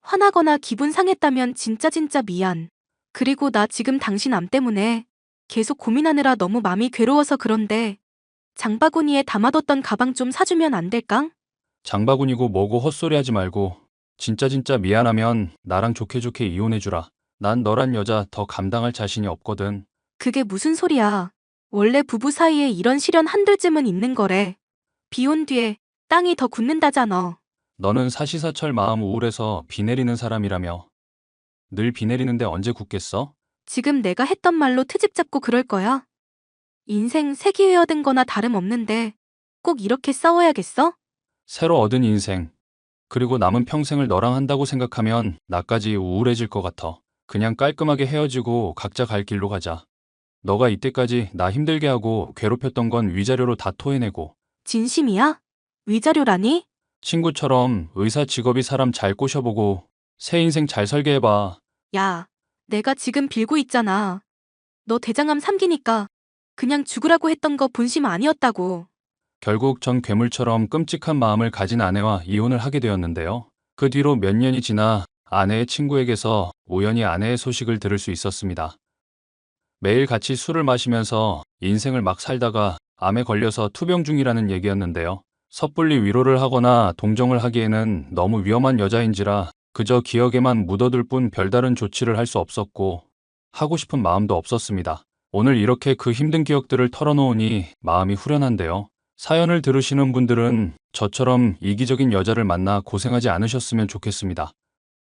화나거나 기분 상했다면 진짜 미안. 그리고 나 지금 당신 암 때문에 계속 고민하느라 너무 맘이 괴로워서 그런데 장바구니에 담아뒀던 가방 좀 사주면 안 될까? 장바구니고 뭐고 헛소리 하지 말고 진짜 미안하면 나랑 좋게 이혼해주라. 난 너란 여자 더 감당할 자신이 없거든. 그게 무슨 소리야. 원래 부부 사이에 이런 시련 한둘쯤은 있는 거래. 비온 뒤에 땅이 더 굳는다잖아. 너는 사시사철 마음 우울해서 비 내리는 사람이라며. 늘 비 내리는데 언제 굳겠어? 지금 내가 했던 말로 트집 잡고 그럴 거야? 인생 새 기회 얻은 거나 다름없는데 꼭 이렇게 싸워야겠어? 새로 얻은 인생. 그리고 남은 평생을 너랑 한다고 생각하면 나까지 우울해질 것 같아. 그냥 깔끔하게 헤어지고 각자 갈 길로 가자. 너가 이때까지 나 힘들게 하고 괴롭혔던 건 위자료로 다 토해내고 진심이야? 위자료라니? 친구처럼 의사 직업이 사람 잘 꼬셔보고 새 인생 잘 살게 해봐. 야, 내가 지금 빌고 있잖아. 너 대장암 3기니까 그냥 죽으라고 했던 거 본심 아니었다고. 결국 전 괴물처럼 끔찍한 마음을 가진 아내와 이혼을 하게 되었는데요. 그 뒤로 몇 년이 지나 아내의 친구에게서 우연히 아내의 소식을 들을 수 있었습니다. 매일 같이 술을 마시면서 인생을 막 살다가 암에 걸려서 투병 중이라는 얘기였는데요. 섣불리 위로를 하거나 동정을 하기에는 너무 위험한 여자인지라 그저 기억에만 묻어둘 뿐 별다른 조치를 할 수 없었고 하고 싶은 마음도 없었습니다. 오늘 이렇게 그 힘든 기억들을 털어놓으니 마음이 후련한데요. 사연을 들으시는 분들은 저처럼 이기적인 여자를 만나 고생하지 않으셨으면 좋겠습니다.